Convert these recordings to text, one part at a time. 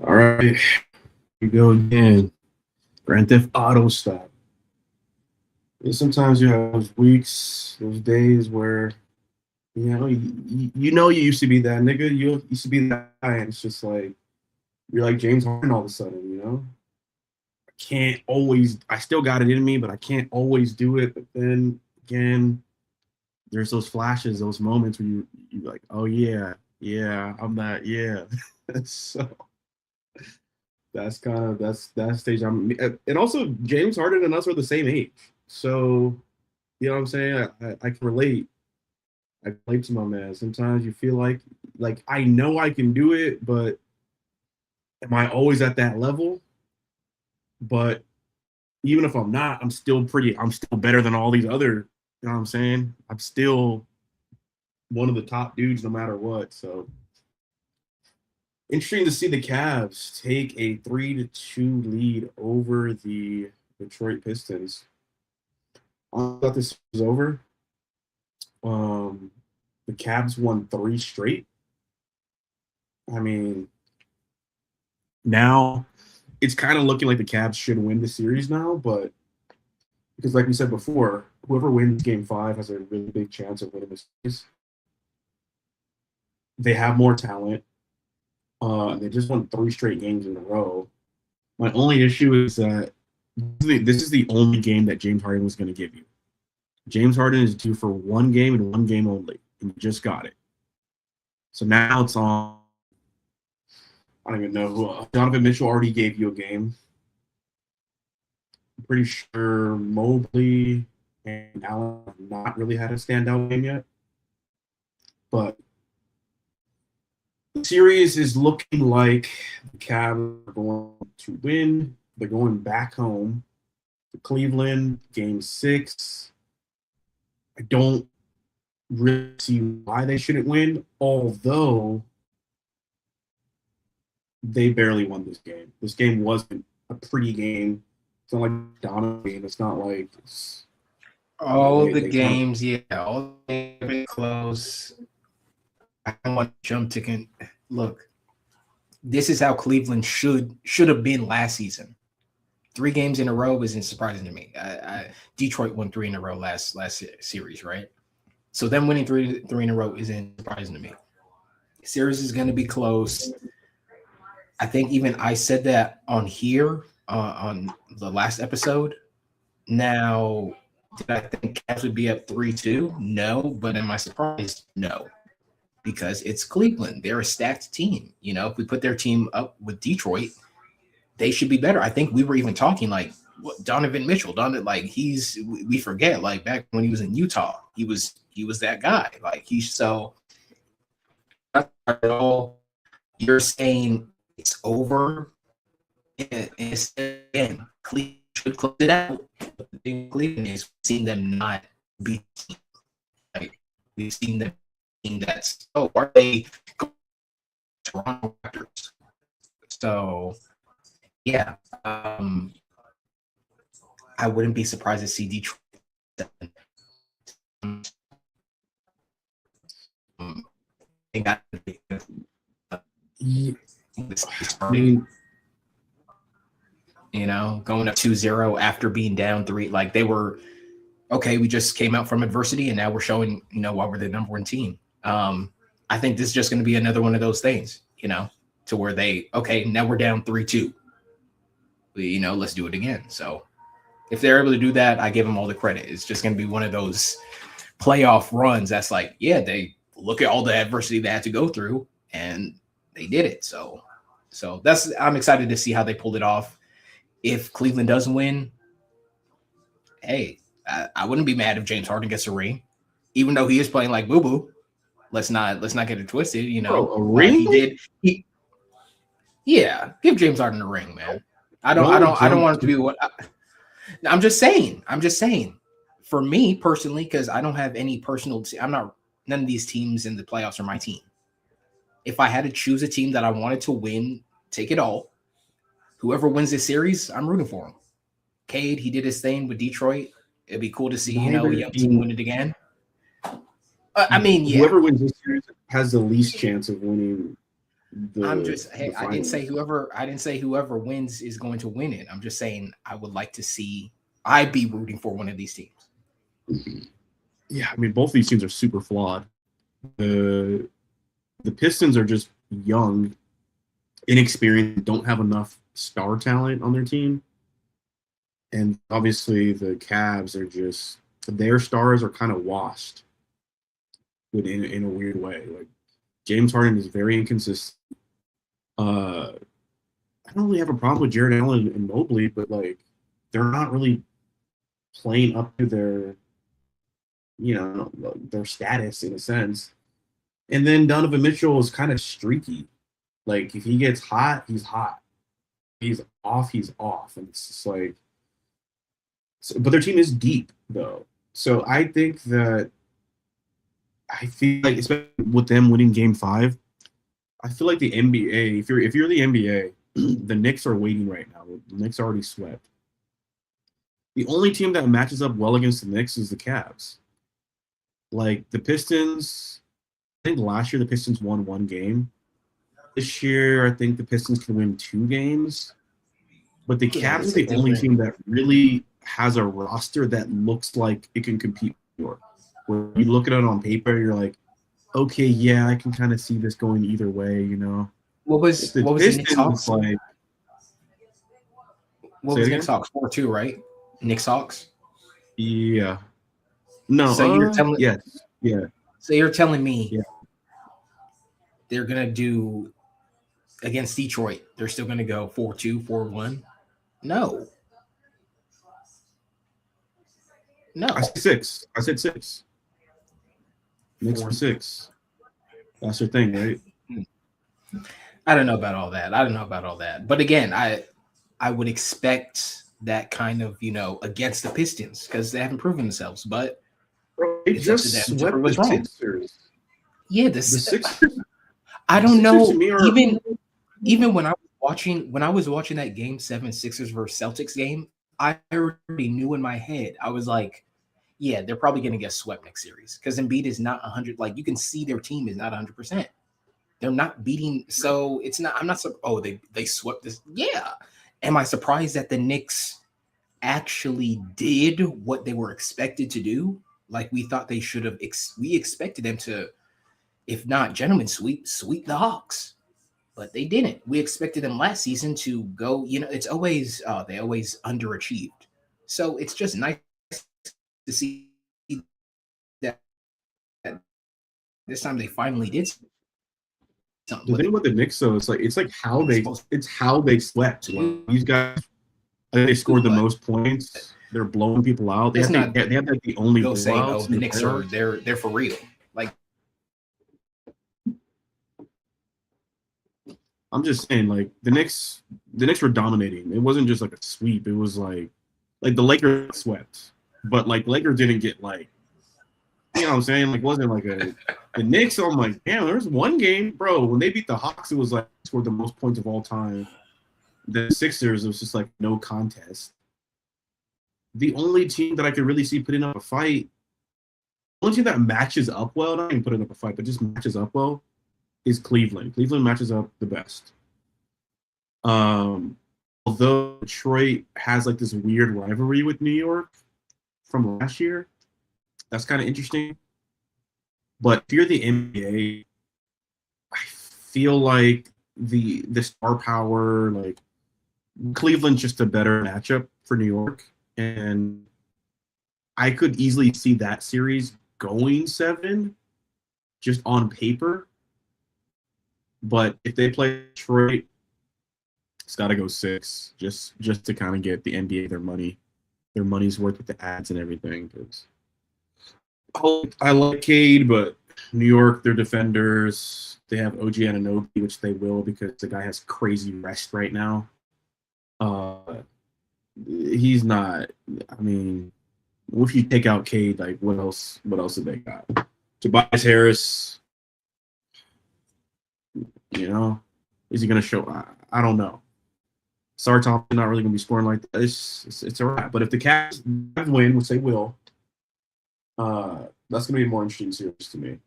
All right, here we go again. Grand Theft Auto style. And sometimes you have those weeks, those days where you used to be that nigga. You used to be that guy, and it's just like you're like James Harden all of a sudden. I can't always. I still got it in me, but I can't always do it. But then again, there's those flashes, those moments where you like, oh yeah, yeah, I'm that, yeah. So that's that stage I'm, and also James Harden and us are the same age, so you know what I'm saying. I can relate. I relate to my man. Sometimes you feel like I know I can do it, but am I always at that level? But even if I'm not, I'm still better than all these other. You know what I'm saying? I'm still one of the top dudes no matter what. So interesting to see the Cavs take a 3-2 lead over the Detroit Pistons. I thought this was over. Um, the Cavs won 3 straight. I mean, now it's kind of looking like the Cavs should win the series now, but because, like we said before, whoever wins Game 5 has a really big chance of winning the series. They have more talent. They just won 3 straight games in a row. My only issue is that this is the only game that James Harden was going to give you. James Harden is due for one game and one game only, and you just got it. So now it's on. I don't even know who. Donovan Mitchell already gave you a game. I'm pretty sure Mobley and Allen have not really had a standout game yet. But the series is looking like the Cavs are going to win. They're going back home to Cleveland, Game 6. I don't really see why they shouldn't win, although they barely won this game. This game wasn't a pretty game. It's not like Donovan. It's not like All the they kind of. games, yeah, all the games close. I don't want to jump to look. This is how Cleveland should have been last season. 3 games in a row isn't surprising to me. Detroit won 3 in a row last series, right? So them winning three in a row isn't surprising to me. Series is going to be close. I think even I said that on here on the last episode. Now, did I think Cavs would be up 3-2? No, but am I surprised? No, because it's Cleveland. They're a stacked team. If we put their team up with Detroit, they should be better. I think we were even talking like Donovan Mitchell. We forget like back when he was in Utah, he was that guy. Like he's so. You're saying it's over, and again, Cleveland should close it out. But the thing with Cleveland is we've seen them not beat. Like we've seen them being that's are they Toronto Raptors? So yeah, I wouldn't be surprised to see Detroit. I mean, going up 2-0 after being down 3, like they were okay. We just came out from adversity, and now we're showing, why we're the number one team. I think this is just going to be another one of those things, to where now we're down 3-2. Let's do it again. So if they're able to do that, I give them all the credit. It's just going to be one of those playoff runs that's like, yeah, they look at all the adversity they had to go through, and they did it. So I'm excited to see how they pulled it off. If Cleveland doesn't win, hey, I wouldn't be mad if James Harden gets a ring, even though he is playing like boo boo. Let's not get it twisted. Bro, a ring? Yeah, give James Harden a ring, man. I don't want it to be what. I'm just saying. For me personally, because I don't have any personal. None of these teams in the playoffs are my team. If I had to choose a team that I wanted to win, take it all. Whoever wins this series, I'm rooting for him. Cade, he did his thing with Detroit. It'd be cool to see, a young team win it again. I mean, yeah. Whoever wins this series has the least chance of winning Hey, I didn't say whoever wins is going to win it. I'm just saying I would like to see. I'd be rooting for one of these teams. Yeah, I mean, both these teams are super flawed. The Pistons are just young, inexperienced, don't have enough star talent on their team. And obviously the Cavs are just their stars are kind of washed in a weird way. Like James Harden is very inconsistent. I don't really have a problem with Jared Allen and Mobley, but like they're not really playing up to their status in a sense. And then Donovan Mitchell is kind of streaky. Like if he gets hot, he's hot. He's off. And it's just like, but their team is deep though. So I think that I feel like, especially with them winning Game 5, I feel like the NBA. If you're the NBA, the Knicks are waiting right now. The Knicks already swept. The only team that matches up well against the Knicks is the Cavs. Like the Pistons, I think last year the Pistons won 1 game. This year, I think the Pistons can win 2 games. But the Cavs is the only team that really has a roster that looks like it can compete with New York. When you look at it on paper, you're like, okay, yeah, I can kind of see this going either way, you know. What was the Knicks Hawks? Like, what was Knicks Hawks 4-2, right? Knicks Hawks? Yeah. No. So you're telling yeah. So you're telling me they're gonna do against Detroit, they're still gonna go 4-2, 4-1? No. I said 6. Knicks for 6. That's your thing, right? I don't know about all that. But again, I would expect that kind of, against the Pistons because they haven't proven themselves. But they just swept the Sixers. Yeah, the Sixers. I don't know. Even when I was watching that Game 7 Sixers versus Celtics game, I already knew in my head. I was like, yeah, they're probably going to get swept next series because Embiid is not 100. Like you can see their team is not 100%. They're not beating. So it's not. I'm not. Oh, they swept this. Yeah. Am I surprised that the Knicks actually did what they were expected to do? Like we thought they should have. We expected them to, if not gentlemen sweep the Hawks, but they didn't. We expected them last season to go. It's always they always underachieved. So it's just nice to see that this time they finally did something. The thing with the Knicks, though, it's like how they swept. These guys, they scored the most points. They're blowing people out. They have like the only blowouts. The Knicks are they're for real. Like I'm just saying, like the Knicks were dominating. It wasn't just like a sweep. It was like the Lakers swept, but like Lakers didn't get like. You know what I'm saying? Like, wasn't like the Knicks. I'm like, damn, there's one game, bro. When they beat the Hawks, it was like scored the most points of all time. The Sixers, it was just like no contest. The only team that I could really see putting up a fight, the only team that matches up well, not even putting up a fight, but just matches up well, is Cleveland. Cleveland matches up the best. Although Detroit has like this weird rivalry with New York from last year. That's kind of interesting. But if you're the NBA, I feel like the star power, like Cleveland's just a better matchup for New York. And I could easily see that series going 7 just on paper. But if they play Detroit, it's got to go 6 just to kind of get the NBA their money's worth with the ads and everything. Because I like Cade, but New York, their defenders, they have OG Anunoby, which they will because the guy has crazy rest right now. He's not. I mean, if you take out Cade, like what else have they got? Tobias Harris, is he going to show? I don't know. Sarr Thompson not really going to be scoring like that. It's a wrap. But if the Cavs win, which they will, that's going to be a more interesting series to me.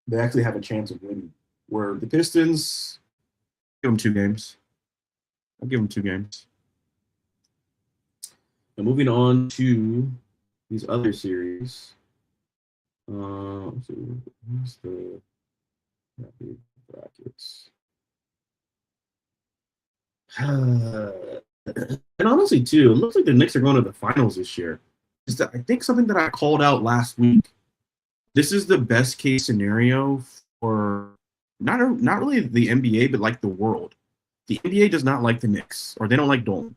They actually have a chance of winning. Where the Pistons, give them 2 games. I'll give them 2 games. Now moving on to these other series. Let's see, who's the brackets? And honestly, too, it looks like the Knicks are going to the finals this year. I think something that I called out last week. This is the best case scenario for not really the NBA, but like the world. The NBA does not like the Knicks, or they don't like Dolan.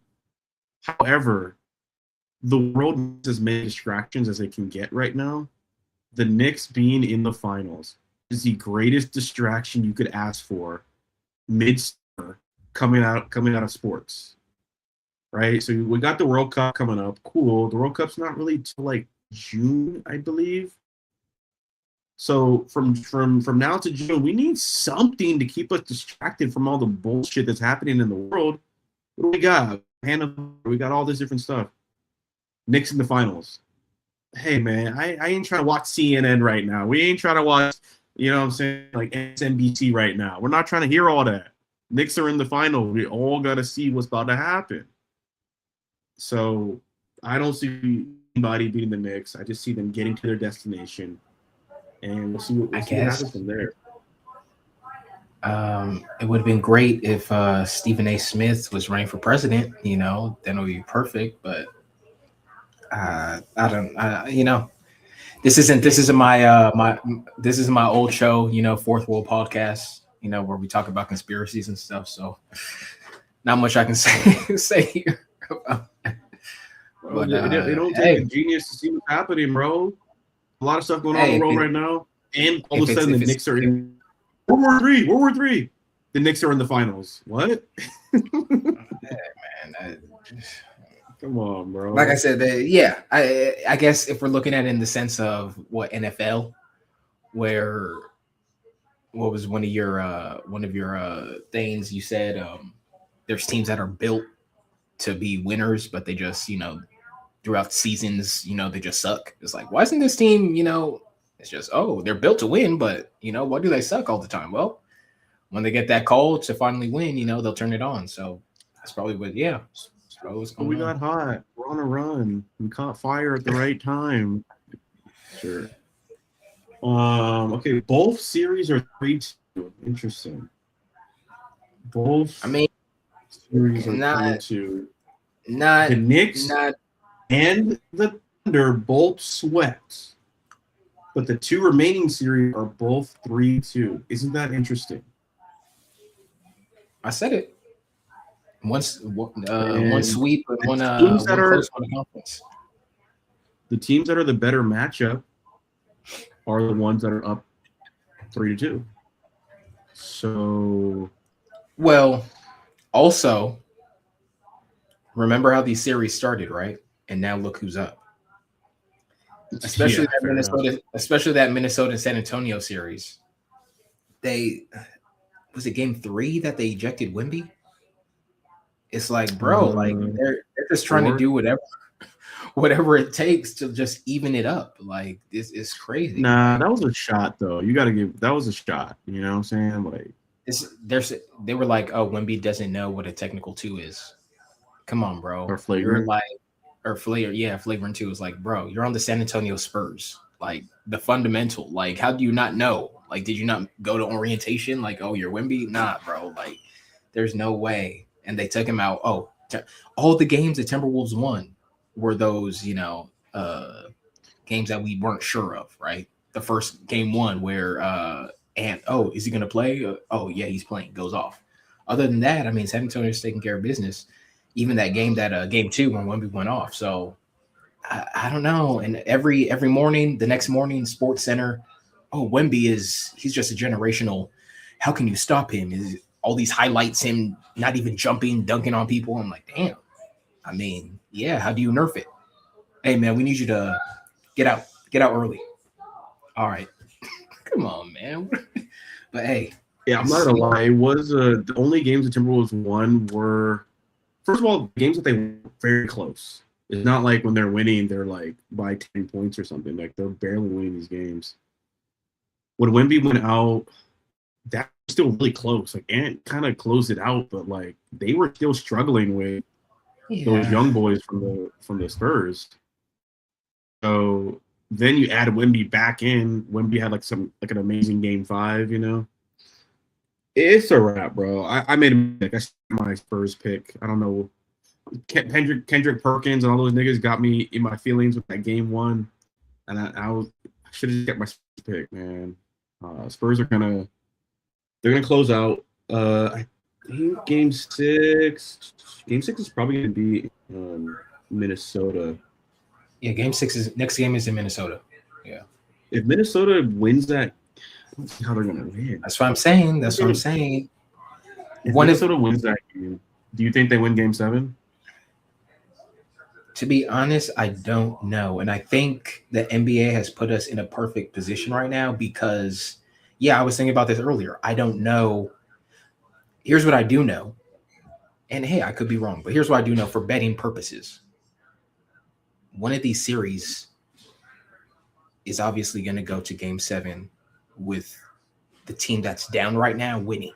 However, the world needs as many distractions as they can get right now. The Knicks being in the finals is the greatest distraction you could ask for mid-summer coming out of sports. Right? So we got the World Cup coming up. Cool. The World Cup's not really till like June, I believe. So from now to June, we need something to keep us distracted from all the bullshit that's happening in the world. What do we got? We got all this different stuff. Knicks in the finals. Hey man, I ain't trying to watch CNN right now. We ain't trying to watch, you know what I'm saying, like MSNBC right now. We're not trying to hear all that. Knicks are in the final. We all got to see what's about to happen. So I don't see anybody beating the Knicks. I just see them getting to their destination, and we'll see what happens from there. It would have been great if Stephen A. Smith was running for president. You know, then it would be perfect. But I don't. You know, this isn't my old show. You know, Fourth World Podcast. You know, where we talk about conspiracies and stuff. So not much I can say here. But it don't take a genius to see what's happening, bro. A lot of stuff going on in the world right now, and all of a sudden the Knicks are in World War III. The Knicks are in the finals. What? Man, come on, bro. Like I said, I guess if we're looking at it in the sense of what NFL, what was one of your things you said? There's teams that are built to be winners, but they just, you know, throughout seasons, you know, they just suck. It's like, why isn't this team, you know, it's just, oh, they're built to win, but, you know, why do they suck all the time? Well, when they get that call to finally win, you know, they'll turn it on. So that's probably what, that's probably what's going on. Got hot. We're on a run. We caught fire at the right time. Sure. Okay, both series are 3-2. Interesting. Both series are 3-2. Not the Knicks and the Thunder both swept, but the 2 remaining series are both 3-2. Isn't that interesting? I said it. One sweep and one conference. The teams that are the better matchup are the ones that are up 3-2. So, well, also, remember how these series started, right? And now look who's up. Especially that Minnesota and San Antonio series. Was it game 3 that they ejected Wemby? It's like, bro, like they're just trying to do whatever it takes to just even it up. Like, this is crazy. Nah, that was a shot though. You gotta give that was a shot. You know what I'm saying? Like, they were like, oh, Wemby doesn't know what a technical 2 is. Come on, bro. Or flagrant. Flagrant 2 is like, bro, you're on the San Antonio Spurs. Like, the fundamental. Like, how do you not know? Like, did you not go to orientation? Like, oh, you're Wemby? Nah, bro. Like, there's no way. And they took him out. Oh, all the games the Timberwolves won were those, you know, games that we weren't sure of, right? The first game 1 where is he going to play? Oh, yeah, he's playing. Goes off. Other than that, I mean, San Antonio's taking care of business. Even that game, game 2 when Wemby went off. So I don't know. And every morning, the next morning, Sports Center, oh, Wemby he's just a generational. How can you stop him? Is all these highlights him not even jumping, dunking on people? I'm like, damn. I mean, yeah. How do you nerf it? Hey man, we need you to get out early. All right, come on, man. But hey, yeah, I'm not gonna lie. It was the only games the Timberwolves won were, first of all, games that they were very close. It's not like when they're winning, they're like by 10 points or something. Like, they're barely winning these games. When Wemby went out, that still really close. Like Ant kind of closed it out, but like they were still struggling with those young boys from the Spurs. So then you add Wemby back in. Wemby had like an amazing game 5, you know. It's a wrap, bro. I made a mistake. I set my Spurs pick. I don't know. Kendrick Perkins and all those niggas got me in my feelings with that game 1, and I should have kept my Spurs pick, man. Spurs are they're gonna close out. I think game 6. Game 6 is probably gonna be Minnesota. Yeah, game 6 is next game is in Minnesota. Yeah. If Minnesota wins that, I don't see how they're gonna win. That's what I'm saying. If Minnesota wins that game, do you think they win game 7? To be honest, I don't know. And I think the NBA has put us in a perfect position right now because, I was thinking about this earlier. I don't know. Here's what I do know. And hey, I could be wrong, but here's what I do know for betting purposes. One of these series is obviously going to go to game 7 with the team that's down right now winning.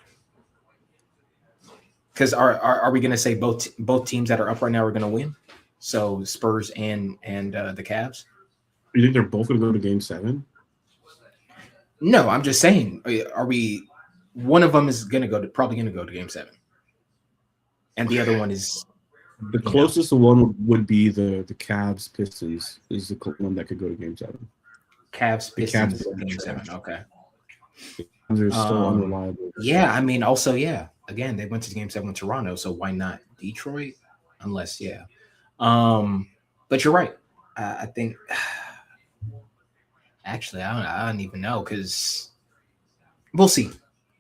Because are we going to say both teams that are up right now are going to win? So Spurs and the Cavs. You think they're both going to go to game 7? No, I'm just saying. Are we? One of them is probably going to go to game 7, and the other one is the closest one would be the Cavs Pistons is the one that could go to game 7. Cavs Pistons game 7. Okay. They're so unreliable. Yeah, I mean, also, again, they went to game 7 with Toronto, so why not Detroit? Unless, but you're right. I think actually, I don't even know because we'll see.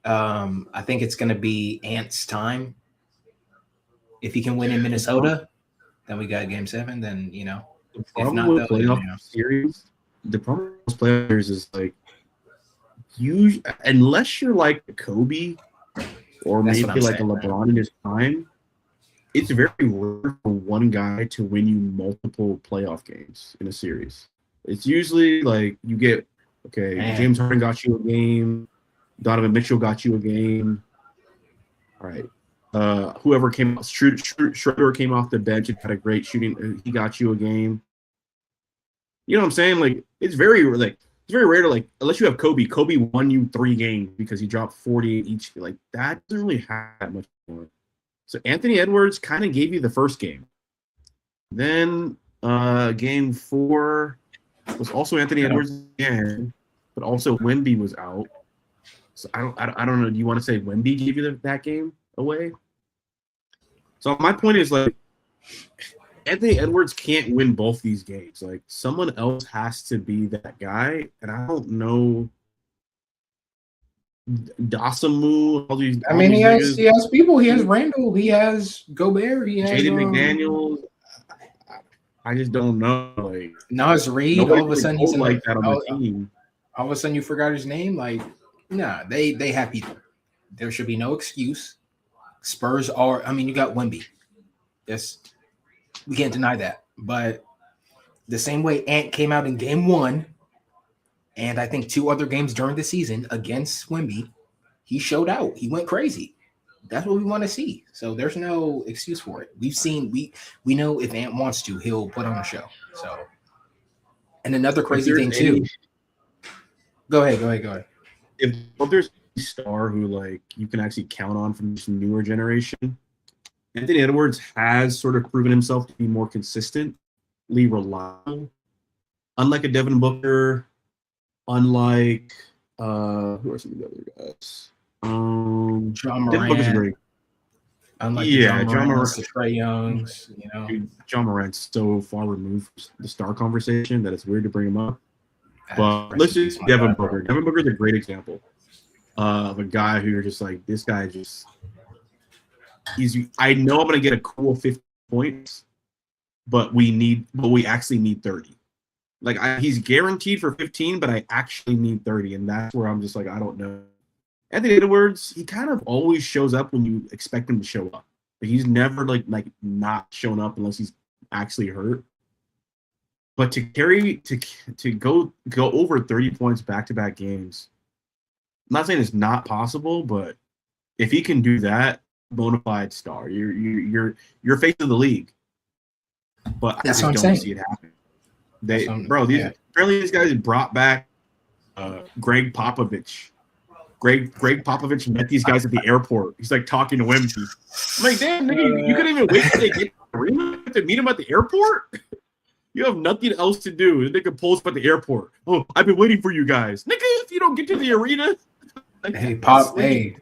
I think it's going to be Ant's time. If he can win in Minnesota, then we got game 7. Then if not, playoff series. The problem with players is like unless you're like Kobe or maybe like a LeBron in his prime, it's very rare for one guy to win you multiple playoff games in a series. It's usually like you get James Harden got you a game, Donovan Mitchell got you a game. All right. Whoever came out, Schroeder came off the bench and had a great shooting. He got you a game. You know what I'm saying? Like it's very rare to unless you have Kobe. Kobe won you 3 games because he dropped 40 each. Like that doesn't really have that much more. So Anthony Edwards kind of gave you the first game. Then game 4 was also Anthony Edwards again, but also Wemby was out. So I don't know. Do you want to say Wemby gave you that game away? So my point is like Anthony Edwards can't win both these games. Like someone else has to be that guy, and I don't know. Dasamu, he has people. He has Randall. He has Gobert. He has Jaden McDaniels. I just don't know. Like Nas Reed. All of a sudden he's like that on the team. All of a sudden you forgot his name. Like, nah, they have people. There should be no excuse. Spurs are. I mean, you got Wemby. Yes, we can't deny that. But the same way Ant came out in game 1. And I think 2 other games during the season against Wemby, he showed out. He went crazy. That's what we want to see. So there's no excuse for it. We've seen we know if Ant wants to, he'll put on a show. So, and another crazy thing too. Go ahead. If there's a star who like you can actually count on from this newer generation, Anthony Edwards has sort of proven himself to be more consistently reliable. Unlike a Devin Booker. Unlike who are some of the other guys? John Morant. Great. Unlike John Morant, Trae Youngs, Dude, John Morant's so far removed from the star conversation that it's weird to bring him up. But let's just Devin Booker. Devin Booker is a great example of a guy who you're just like, this guy just I know I'm gonna get a cool 50 points, but we actually need 30. Like he's guaranteed for 15, but I actually need 30, and that's where I'm just like, I don't know. Anthony Edwards, he kind of always shows up when you expect him to show up, but he's never like not shown up unless he's actually hurt. But to go over 30 points back-to-back games, not saying it's not possible, but if he can do that, bona fide star. You're face of the league. But I That's what just I'm don't saying. see it happen. Yeah. Apparently these guys brought back Greg Popovich. Greg Popovich met these guys at the airport. He's like talking to Wemby. I'm like, damn, nigga, you couldn't even wait till they get to the arena to meet him at the airport? You have nothing else to do. They can post at the airport. Oh, I've been waiting for you guys. Nigga, if you don't get to the arena, like, Hey, Pop. sleep.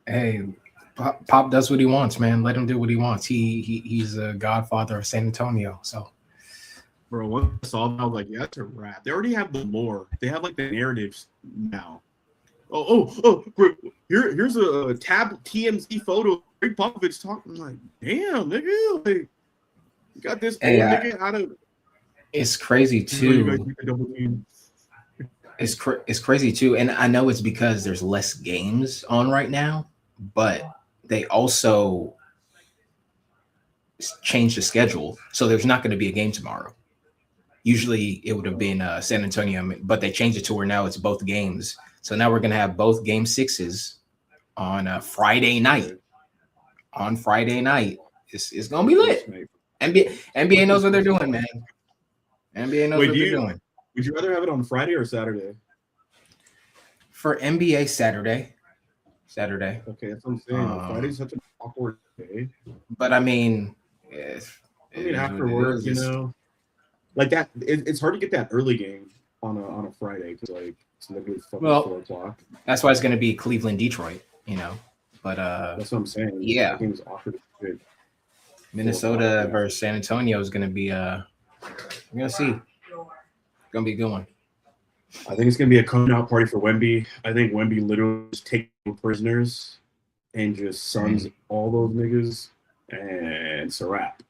Hey, Pop does what he wants, man. Let him do what he wants. He's a godfather of San Antonio. So, Bro, once I saw that, I was like, yeah, that's a wrap. They already have the lore. They have like the narratives now. Here's a tab TMZ photo of Greg Popovich talking. I'm like, damn, nigga, like, you got this old nigga out of. It's crazy too. It's crazy too, and I know it's because there's less games on right now, but they also changed the schedule, so there's not going to be a game tomorrow. Usually it would have been San Antonio, but they changed it to where now it's both games. So now we're going to have both game sixes on Friday night. On Friday night, it's going to be lit. NBA knows what they're doing, man. NBA knows what they're doing. Would you rather have it on Friday or Saturday? For NBA, Saturday. Okay, that's what I'm saying. Friday's such an awkward day. But I mean, after work, you know, like that. It's hard to get that early game on a Friday because like it's literally fucking 4 o'clock. That's why it's going to be Cleveland, Detroit. You know, but that's what I'm saying. Yeah, that game's awkward. Minnesota versus San Antonio is going to be. We're gonna see. It's gonna be a good one. I think it's gonna be a coming out party for Wemby. I think Wemby literally just takes prisoners and just suns all those niggas, and it's a wrap.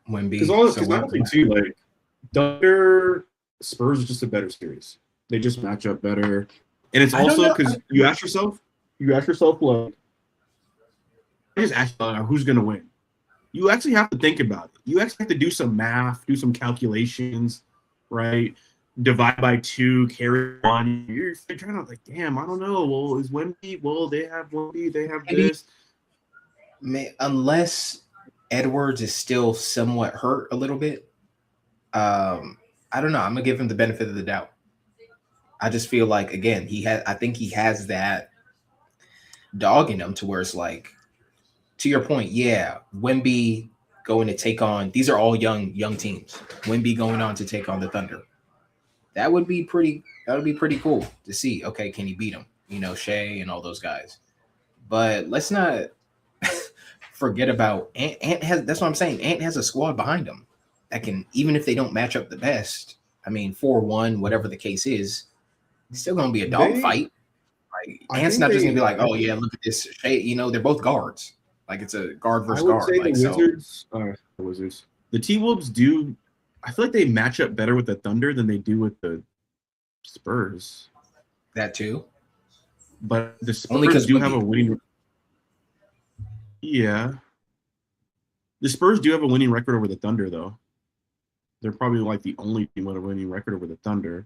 Wemby, because honestly too, like Thunder Spurs is just a better series. They just match up better, and it's also because you ask yourself, like, just ask who's gonna win. You actually have to think about it. You actually have to do some math, do some calculations, right? Divide by 2, carry on. You're trying to like, damn, I don't know. Well, is Wemby? Well, they have Wemby. They have this. Unless Edwards is still somewhat hurt a little bit, I don't know. I'm gonna give him the benefit of the doubt. I just feel like again, I think he has that dog in him to where it's like, to your point, yeah, Wemby going to take on, these are all young teams. Wemby going on to take on the Thunder. That would be pretty cool to see. Okay, can he beat him? You know, Shea and all those guys. But let's not forget about Ant that's what I'm saying. Ant has a squad behind him that can, even if they don't match up the best, I mean 4-1, whatever the case is, it's still gonna be a dogfight. Like Ant's not just gonna be like, oh yeah, look at this. Shea, you know, they're both guards. Like it's a guard versus guard. I would say the Wizards. The T-Wolves do. I feel like they match up better with the Thunder than they do with the Spurs. That too. But the Spurs do have a winning. Yeah. The Spurs do have a winning record over the Thunder, though. They're probably like the only team with a winning record over the Thunder.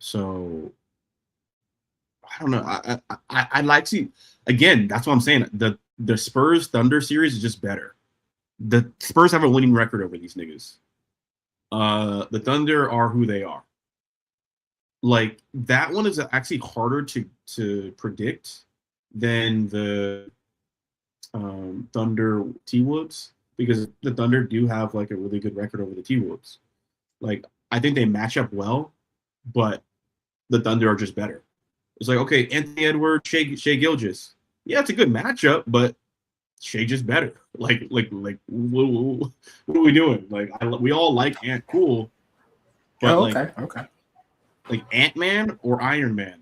So I don't know. I'd like to. Again, that's what I'm saying. The Spurs Thunder series is just better. The Spurs have a winning record over these niggas. The Thunder are who they are. Like that one is actually harder to predict than the Thunder T-Wolves, because the Thunder do have like a really good record over the T-Wolves. Like I think they match up well, but the Thunder are just better. It's like, okay, Anthony Edwards, Shea Gilgeous. Yeah, it's a good matchup, but Shea just better. Like what are we doing? Like we all like Ant, cool, but okay. Like Ant-Man or Iron Man.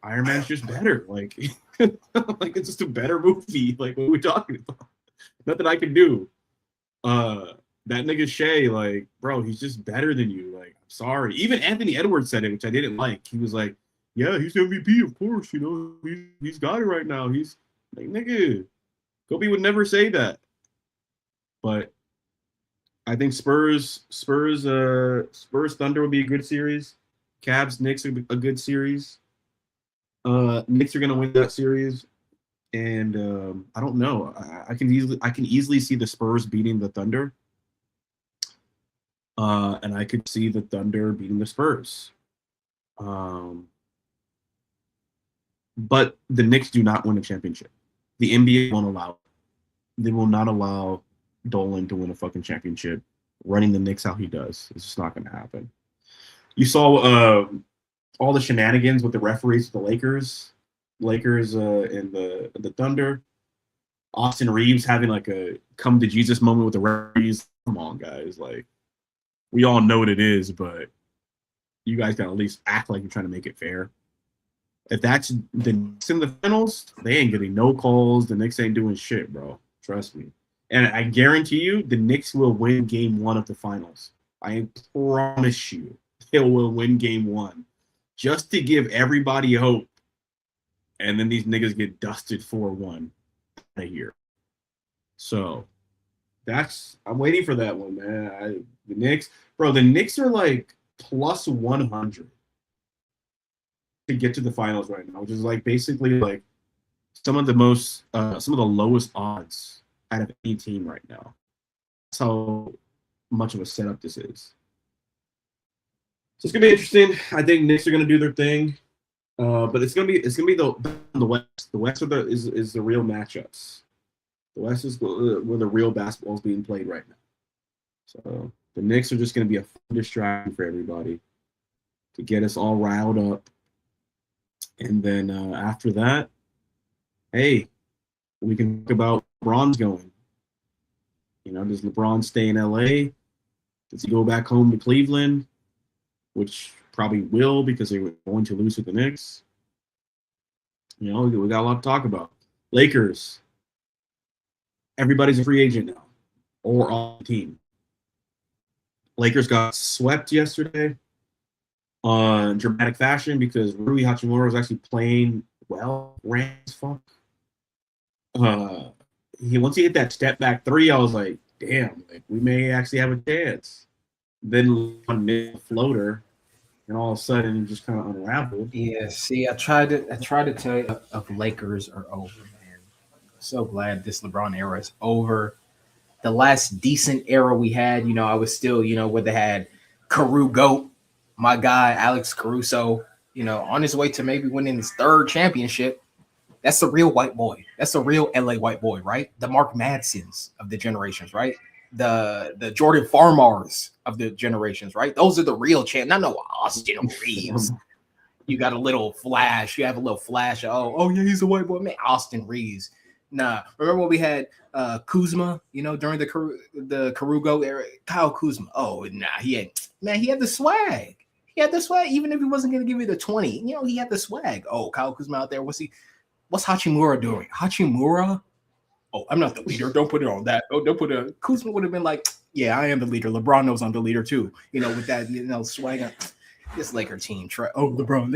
Iron Man's just better. Like, like it's just a better movie. Like what are we talking about? Nothing I can do. That nigga Shea, like, bro, he's just better than you. Like, I'm sorry. Even Anthony Edwards said it, which I didn't like. He was like, yeah, he's MVP, of course. You know, he's got it right now. He's like, nigga, Kobe would never say that. But I think Spurs Thunder would be a good series. Cavs Knicks would be a good series. Knicks are gonna win that series, and I don't know. I can easily see the Spurs beating the Thunder, and I could see the Thunder beating the Spurs. But the Knicks do not win a championship. The NBA won't allow it. They will not allow Dolan to win a fucking championship running the Knicks how he does. It's just not going to happen. You saw all the shenanigans with the referees with the Lakers and the Thunder. Austin Reeves having like a come to Jesus moment with the referees. Come on, guys. Like, we all know what it is, but you guys got to at least act like you're trying to make it fair. If that's the Knicks in the finals, they ain't getting no calls. The Knicks ain't doing shit, bro. Trust me. And I guarantee you, the Knicks will win game 1 of the finals. I promise you, they will win game 1. Just to give everybody hope. And then these niggas get dusted 4-1 a year. So, I'm waiting for that one, man. The Knicks are like plus 100 to get to the finals right now, which is like basically like some of the lowest odds out of any team right now. That's how much of a setup this is. So it's gonna be interesting. I think Knicks are gonna do their thing, but it's gonna be the West. The West is the real matchups. The West is where the real basketball is being played right now. So the Knicks are just gonna be a fun distraction for everybody to get us all riled up. And then after that, hey, we can talk about LeBron's going. Does LeBron stay in LA? Does he go back home to Cleveland? Which probably will because they were going to lose to the Knicks. We got a lot to talk about. Lakers. Everybody's a free agent now, or on the team. Lakers got swept yesterday on dramatic fashion because Rui Hachimura was actually playing well, ran as fuck. Once he hit that step back 3, I was like, damn, like we may actually have a chance. Then on the floater, and all of a sudden it just kind of unraveled. Yeah, see, I tried to tell you of Lakers are over, man. So glad this LeBron era is over. The last decent era we had, I was still, where they had Carew Goat, my guy Alex Caruso, on his way to maybe winning his 3rd championship. That's the real white boy. That's the real LA white boy, right? The Mark Madsons of the generations, right? The Jordan Farmars of the generations, right? Those are the real champ. Not no Austin Reeves. You got a little flash. You have a little flash. Oh yeah, he's a white boy, man. Austin Reeves. Nah, remember when we had Kuzma? During the Carugo era, Kyle Kuzma. Oh nah, he had the swag. He had the swag, even if he wasn't going to give you the 20. He had the swag. Oh, Kyle Kuzma out there. What's Hachimura doing? Hachimura? Oh, I'm not the leader. Don't put it on that. Oh, don't put a Kuzma would have been like, yeah, I am the leader. LeBron knows I'm the leader too. With that, swag. This Laker team. LeBron.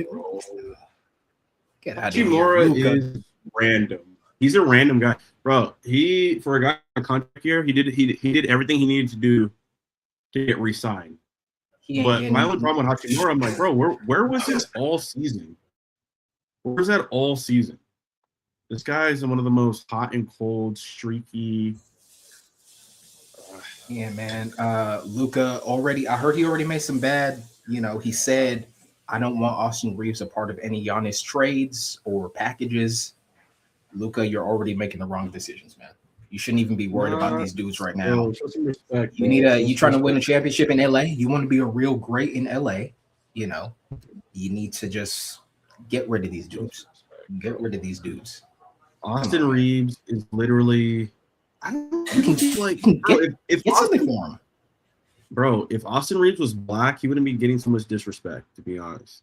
Get out of here. Hachimura is random. He's a random guy, bro. For a guy on a contract here, he did everything he needed to do to get re-signed. But my only problem with Hachimura, I'm like, bro, where was this all season? Where was that all season? This guy is one of the most hot and cold, streaky. Yeah, man. Luka I heard he already made some bad. He said, I don't want Austin Reeves a part of any Giannis trades or packages. Luka, you're already making the wrong decisions, man. You shouldn't even be worried about these dudes right now. Show some respect, you trying to win a championship in LA? You want to be a real great in LA? You need to just get rid of these dudes. Get rid of these dudes. Austin Reeves is literally. I don't know. If Austin for him, bro, if Austin Reeves was black, he wouldn't be getting so much disrespect. To be honest,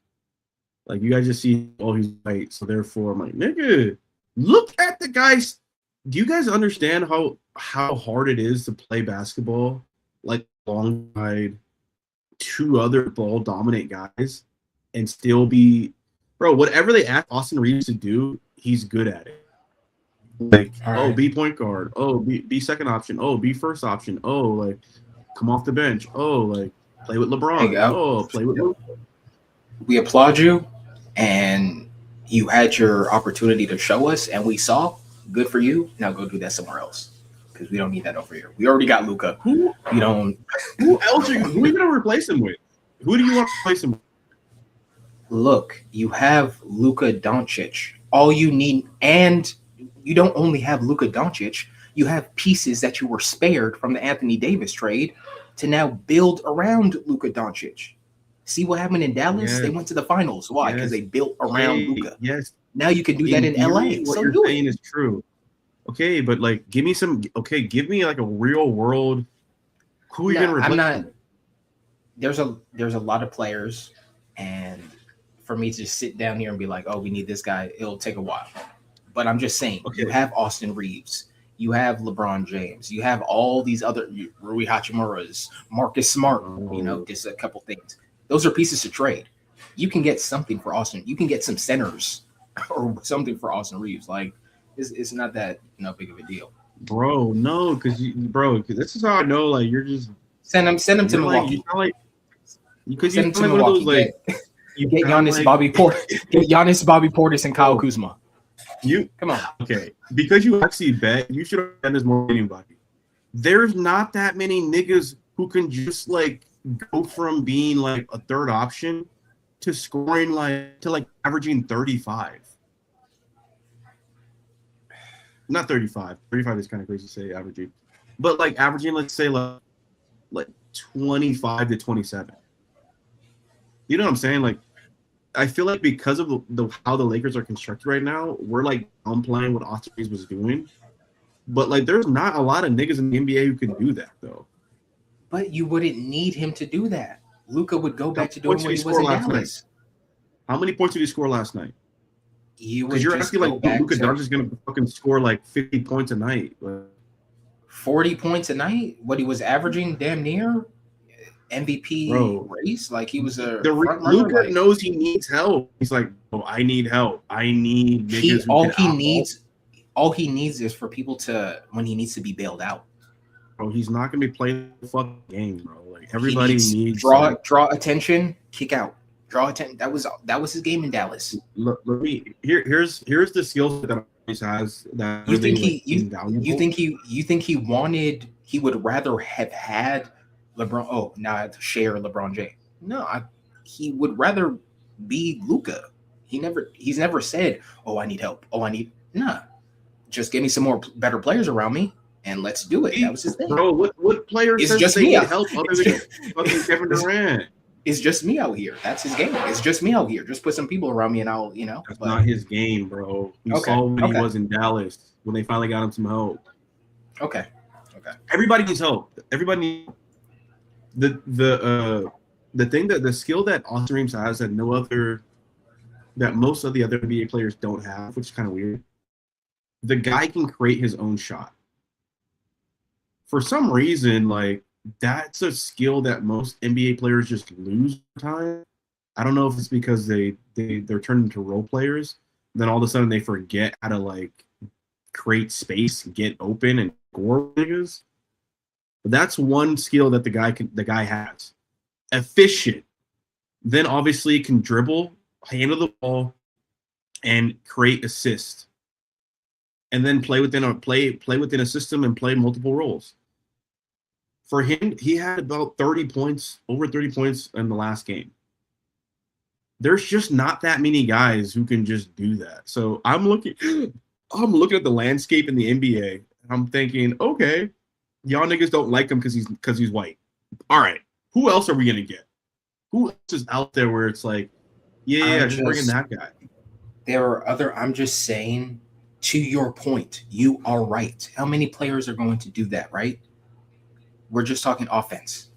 like you guys just see, he's white, so therefore, I'm like, nigga, look at the guys. Do you guys understand how hard it is to play basketball like alongside 2 other ball dominant guys and still be, bro? Whatever they ask Austin Reeves to do, he's good at it. Like, right. Be point guard. Be second option. Be first option. Like, come off the bench. Like, play with LeBron. Play with Luka. We applaud you, and You had your opportunity to show us, and we saw. Good for you. Now go do that somewhere else because we don't need that over here. We already got Luka. Who You don't. who else are you gonna replace him with? Who do you want to replace him with? Look, you have Luka Doncic. All you need, and you don't only have Luka Doncic. You have pieces that you were spared from the Anthony Davis trade to now build around Luka Doncic. See what happened in Dallas? Yes. They went to the finals. Why? Because Yes. they built around Luka. Yes. Now you can do that in LA. Theory, what So you're do saying it. is true. Okay, but like, give me like a real world. Who are you gonna replace? I'm not. There's a lot of players, and for me to just sit down here and be like, oh, we need this guy, it'll take a while. But I'm just saying, Okay. you have Austin Reeves, you have LeBron James, you have all these other Rui Hachimuras, Marcus Smart, just a couple things. Those are pieces to trade. You can get something for Austin. You can get some centers or something for Austin Reeves. Like, it's not that big of a deal. Bro, no, because this is how I know. Like, you're just send him to Milwaukee. Because Send him to Milwaukee. Get Giannis, Bobby Portis, and Kyle Kuzma. Come on. Okay, because you actually bet, you should have done this more than anybody. There's not that many niggas who can just like go from being like a third option to scoring to averaging 35. Not 35. 35 is kind of crazy to say averaging, but like averaging, let's say like 25 to 27. You know what I'm saying? Like, I feel like because of how the Lakers are constructed right now, we're like downplaying what Austin Reeves was doing. But like, there's not a lot of niggas in the NBA who can do that though. But you wouldn't need him to do that. Luka would go back to doing what he was in Dallas. How many points did he score last night? Because you're asking like Luka Doncic is gonna fucking score like 50 points a night. 40 points a night? What he was averaging damn near MVP race? Like he was a front runner. Luka knows he needs help. He's like, oh, I need help. I need niggas all he needs is for people to, when he needs to be bailed out. Bro, he's not gonna be playing the fucking game, bro. Like everybody needs draw attention, kick out. Draw attention. That was his game in Dallas. Here's the skill set that he has. That you think he would rather have had LeBron? Oh, now I have to share LeBron James. No, he would rather be Luka. He's never said, "Oh, I need help. Oh, nah." Just give me some more better players around me, and let's do it. That was his thing. Bro, what players says just they need help other than fucking Kevin Durant? It's just me out here. That's his game. It's just me out here. Just put some people around me, and I'll, That's not his game, bro. We saw when he was in Dallas when they finally got him some help. Okay. Everybody needs help. Everybody. The thing the skill that Austin Reeves has that most of the other NBA players don't have, which is kind of weird. The guy can create his own shot. For some reason, like, that's a skill that most NBA players just lose time. I don't know if it's because they're turned into role players. Then all of a sudden they forget how to like create space, get open, and score niggas. But that's one skill that the guy has. Efficient. Then obviously can dribble, handle the ball, and create assists. And then play within a system and play multiple roles. For him, he had about over 30 points in the last game. There's just not that many guys who can just do that. So I'm looking at the landscape in the NBA. I'm thinking, okay, y'all niggas don't like him because he's white. All right, who else are we gonna get? Who else is out there where it's like, just bring in that guy? There are other. I'm just saying. To your point, you are right. How many players are going to do that, right? We're just talking offense.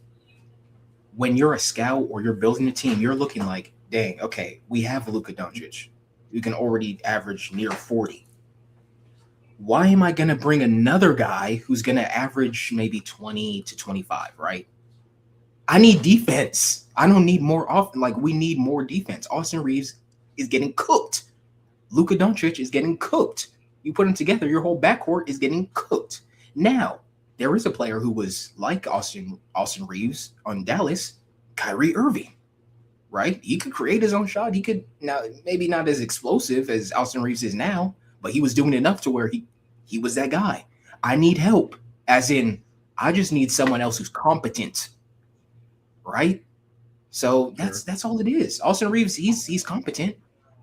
When you're a scout or you're building a team, you're looking like, dang, okay, we have Luka Doncic. We can already average near 40. Why am I going to bring another guy who's going to average maybe 20 to 25, right? I need defense. I don't need more offense. Like, we need more defense. Austin Reeves is getting cooked. Luka Doncic is getting cooked. You put them together, your whole backcourt is getting cooked. Now, there is a player who was like Austin Reeves on Dallas, Kyrie Irving. right? He could create his own shot. He could now maybe not as explosive as Austin Reeves is now, but he was doing enough to where he was that guy. I need help, as in I just need someone else who's competent, right? So that's all it is. Austin Reeves, he's competent,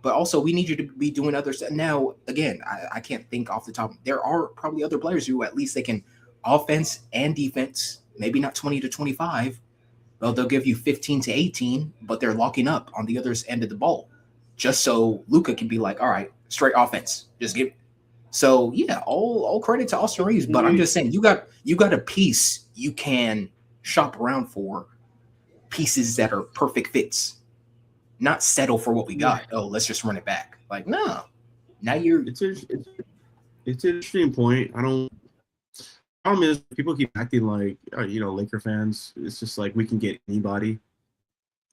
but also we need you to be doing other stuff. Now, again, I can't think off the top. There are probably other players who at least they can offense and defense, maybe not 20 to 25. Well, they'll give you 15 to 18, but they're locking up on the other end of the ball, just so Luka can be like, all right, straight offense, just give. So yeah, all credit to Austin Reeves, but I'm just saying you got a piece you can shop around for, pieces that are perfect fits, not settle for what we got. Oh, let's just run it back. Like, no, now you're. It's an interesting point. Problem is people keep acting like Laker fans. It's just like we can get anybody.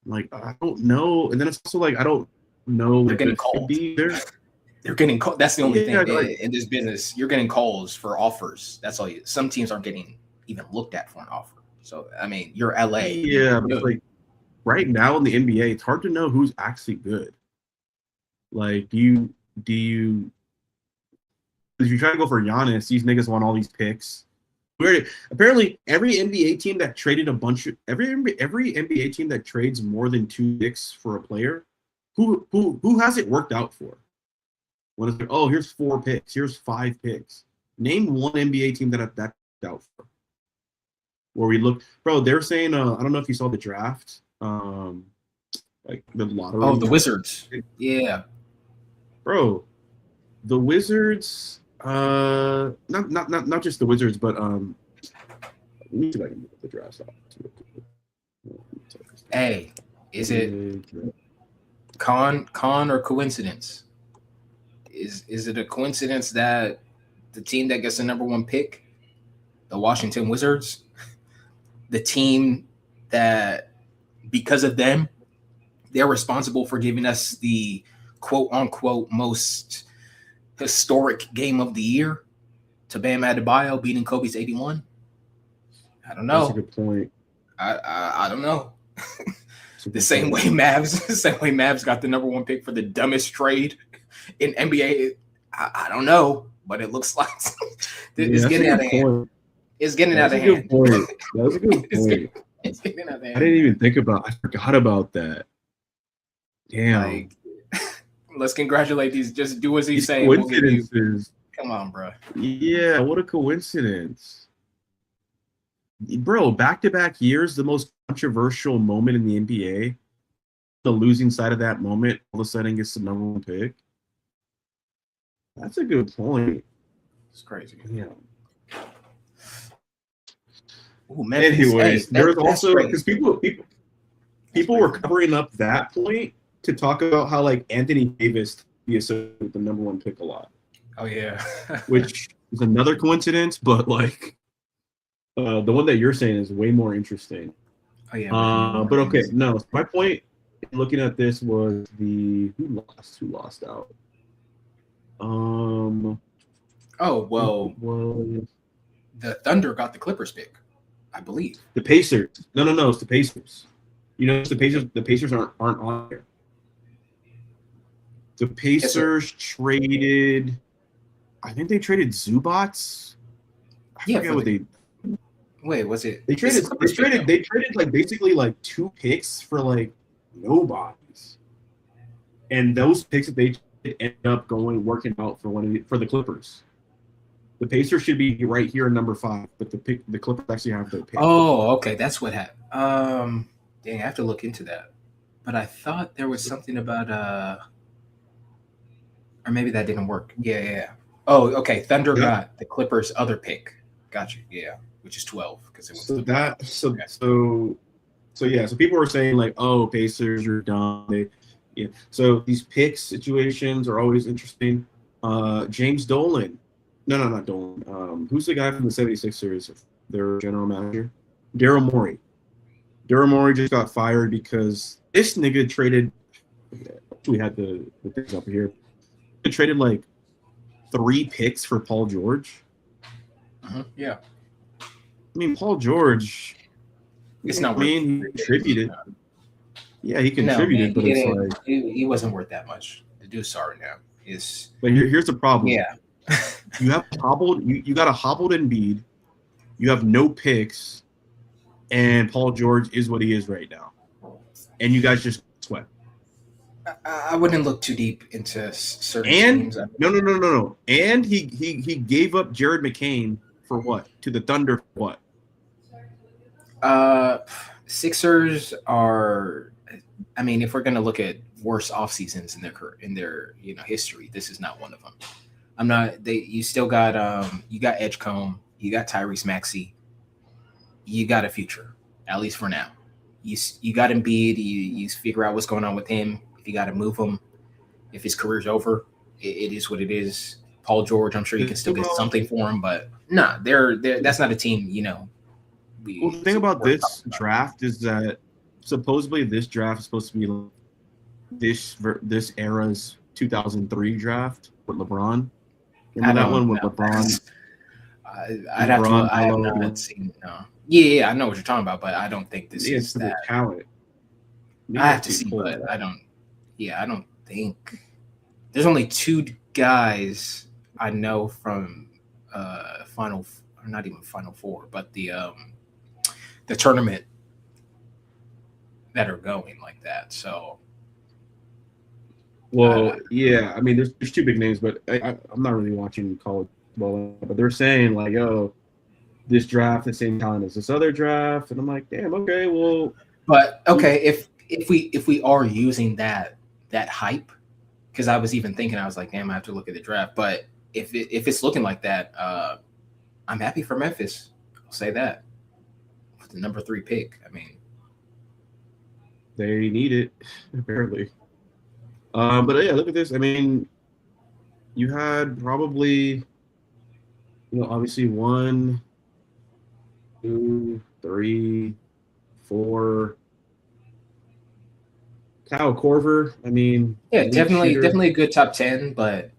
Like I don't know, and then it's also like I don't know. They're getting called. They're getting called. That's the only thing in this business. You're getting calls for offers. That's all. Some teams aren't getting even looked at for an offer. So I mean, you're LA. Yeah, but like right now in the NBA, it's hard to know who's actually good. Like, do you? If you try to go for Giannis, these niggas want all these picks. Apparently, every NBA team that traded every NBA team that trades more than 2 picks for a player, who has it worked out for? When it's like, oh, here's 4 picks, here's 5 picks. Name one NBA team that worked out for. Where we look, bro, they're saying, I don't know if you saw the draft, like the lottery. Oh, the Wizards. Yeah, bro, the Wizards. Not just the Wizards, but let me see if I can get the draft out. Hey, is it con or coincidence? Is it a coincidence that the team that gets the number 1 pick, the Washington Wizards, the team that because of them, they're responsible for giving us the quote unquote most historic game of the year to Bam Adebayo beating Kobe's 81? I don't know. That's a good point. I don't know. The same way Mavs got the number 1 pick for the dumbest trade in NBA. I don't know, but it looks like it's getting out of hand. It's getting out of hand. That was a good point. It's getting out of hand. I didn't even think about. I forgot about that. Damn. Like, let's congratulate these. Just do as he's saying. Coincidences. Come on, bro. Yeah, what a coincidence. Bro, back-to-back years, the most controversial moment in the NBA. The losing side of that moment all of a sudden gets the number 1 pick. That's a good point. It's crazy. Yeah. Ooh, Memphis, anyways, there's also because people were covering up that point to talk about how like Anthony Davis be associated with the number 1 pick a lot. Oh yeah. Which is another coincidence, but like the one that you're saying is way more interesting. Oh yeah. But okay, no. My point in looking at this was who lost out. Oh well. The Thunder got the Clippers pick, I believe. The Pacers. No, it's the Pacers. You know, the Pacers aren't on there. The Pacers traded. I think they traded Zubats. I forget what they. Wait, was it? They traded like basically like 2 picks for like nobodies, and those picks that they ended up working out for the Clippers. The Pacers should be right here in number 5, but the Clippers actually have their pick. Oh, okay, that's what happened. Dang, I have to look into that. But I thought there was something about or maybe that didn't work. Yeah. Oh, okay. Thunder got the Clippers' other pick. Got you. Yeah, which is 12 because it was So people were saying like, oh, Pacers are done. So these pick situations are always interesting. James Dolan. No, not Dolan. Who's the guy from the 76ers? Their general manager? Daryl Morey. Daryl Morey just got fired because this nigga traded. We had the things up here. He traded like 3 picks for Paul George. Yeah. I mean, Paul George. It's not. He contributed. Yeah, he No, man, contributed, but he it's didn't. like, He wasn't worth that much. The dude's sorry now. Is but here's the problem. yeah. You got a hobbled Embiid, you have no picks, and Paul George is what he is right now. And you guys just swept. I wouldn't look too deep into certain And teams. no. And he gave up Jared McCain for what? To the Thunder for what? Uh, Sixers are. I mean, if we're gonna look at worst off seasons in their history, this is not one of them. I'm not. You still got you got Edgecombe, you got Tyrese Maxey, you got a future at least for now. You got Embiid. You figure out what's going on with him. If you got to move him, if his career's over, it is what it is. Paul George, I'm sure you can still get something for him, but nah, they're that's not a team. Well, the thing about this draft is that supposedly this draft is supposed to be like this era's 2003 draft with LeBron. Remember that one with LeBron? I'd have to. I have not seen. No. Yeah, I know what you're talking about, but I don't think this is that talent. I have to see, but I don't. Yeah, I don't think there's only two guys I know from final, or not even Final Four, but the tournament that are going like that. So, yeah, I mean, there's two big names, but I'm not really watching college ball, but they're saying like, oh, this draft the same talent as this other draft, and I'm like, damn, okay, well, but okay, if we are using that hype, because I was even thinking, I was like, damn, I have to look at the draft, but if it's looking like that, I'm happy for Memphis. I'll say that. With the number 3 pick, I mean, they need it apparently. But yeah, look at this. I mean, you had probably, obviously 1, 2, 3, 4. Kyle Korver. I mean, yeah, definitely a good top 10, but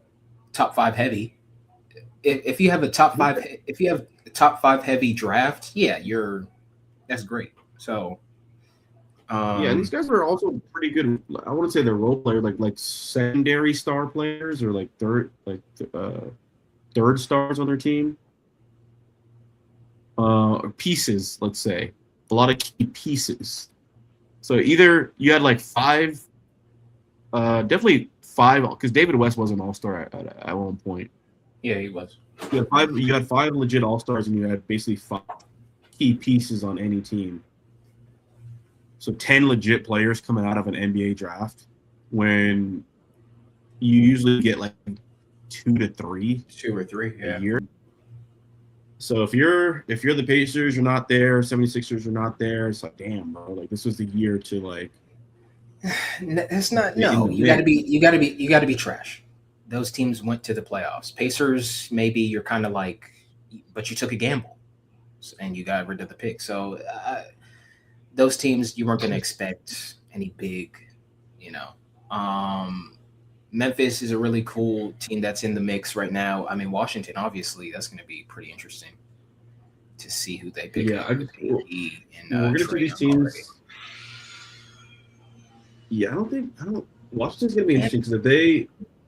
top 5 heavy. If you have a top 5, if you have a top 5 heavy draft, yeah, that's great. So. Yeah, these guys are also pretty good. I wouldn't say they're role players, like secondary star players or like third stars on their team. Or pieces, let's say, a lot of key pieces. So either you had like 5, definitely 5, because David West was an all-star at one point. Yeah, he was. You had 5 legit all-stars, and you had basically 5 key pieces on any team. So 10 legit players coming out of an NBA draft when you usually get like 2 or 3 a year. So if you're the Pacers, you're not there. 76ers are not there. It's like, damn, bro. Like, this was the year to like. That's not. No, you gotta be trash. Those teams went to the playoffs. Pacers, maybe you're kind of like, but you took a gamble, and you got rid of the pick. So. Those teams you weren't going to expect any big, Memphis is a really cool team that's in the mix right now. I mean, Washington, obviously, that's going to be pretty interesting to see who they pick up. We're going to see these teams. Already. Yeah, Washington's going to be interesting because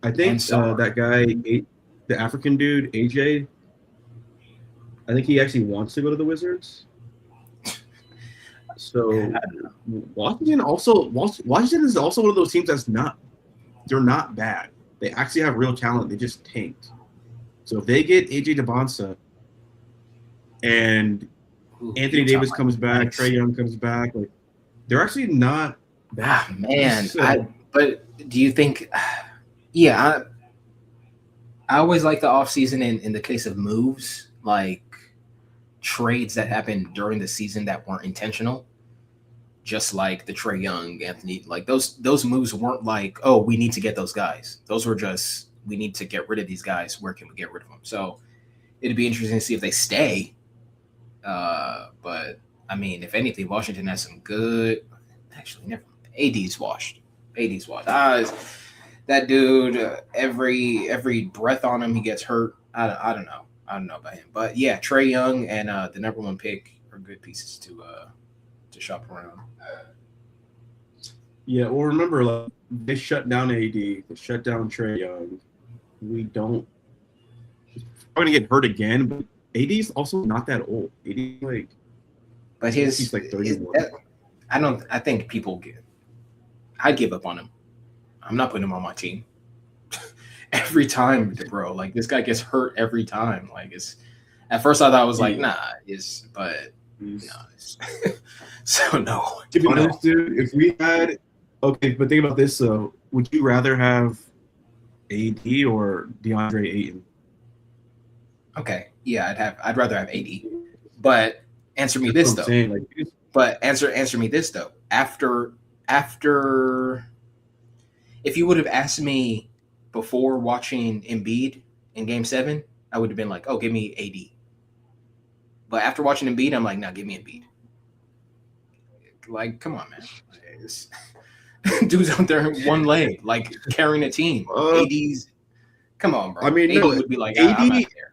I think that guy, the African dude, AJ, I think he actually wants to go to the Wizards. So Washington is also one of those teams they're not bad. They actually have real talent. They just tanked. So if they get AJ DeBonsa and Anthony Davis comes back, Trae Young comes back, like they're actually not bad. Man, but do you think? Yeah, I always like the offseason in the case of moves, like trades that happened during the season that weren't intentional. Just like the Trae Young, Anthony, like those moves weren't like, oh, we need to get those guys. Those were just, we need to get rid of these guys. Where can we get rid of them? So it'd be interesting to see if they stay. But I mean, if anything, Washington has some good. Actually, never. AD's washed. That dude, every breath on him, he gets hurt. I don't know. I don't know about him, but yeah, Trae Young and the number 1 pick are good pieces to shop around. Yeah, well, remember, like, they shut down AD, they shut down Trey Young. We don't. He's probably gonna get hurt again, but AD's also not that old. AD like, But I think he's like 31. I don't. I think people get. I'd give up on him. I'm not putting him on my team every time, bro. Like this guy gets hurt every time. Like it's. At first, I thought it was like, nah, but no. So no. To be honest, dude, if we had okay, but think about this though. Would you rather have AD or DeAndre Ayton? Okay, yeah, I'd rather have AD. But answer me this though. Saying, like, but answer me this though. After if you would have asked me before watching Embiid in Game 7, I would have been like, oh, give me AD. But after watching Embiid, I'm like, no, give me Embiid. Like, come on, man. Dude's out there in one leg, like carrying a team. AD's, come on, bro. I mean, AD no, would be like, AD. I'm out there.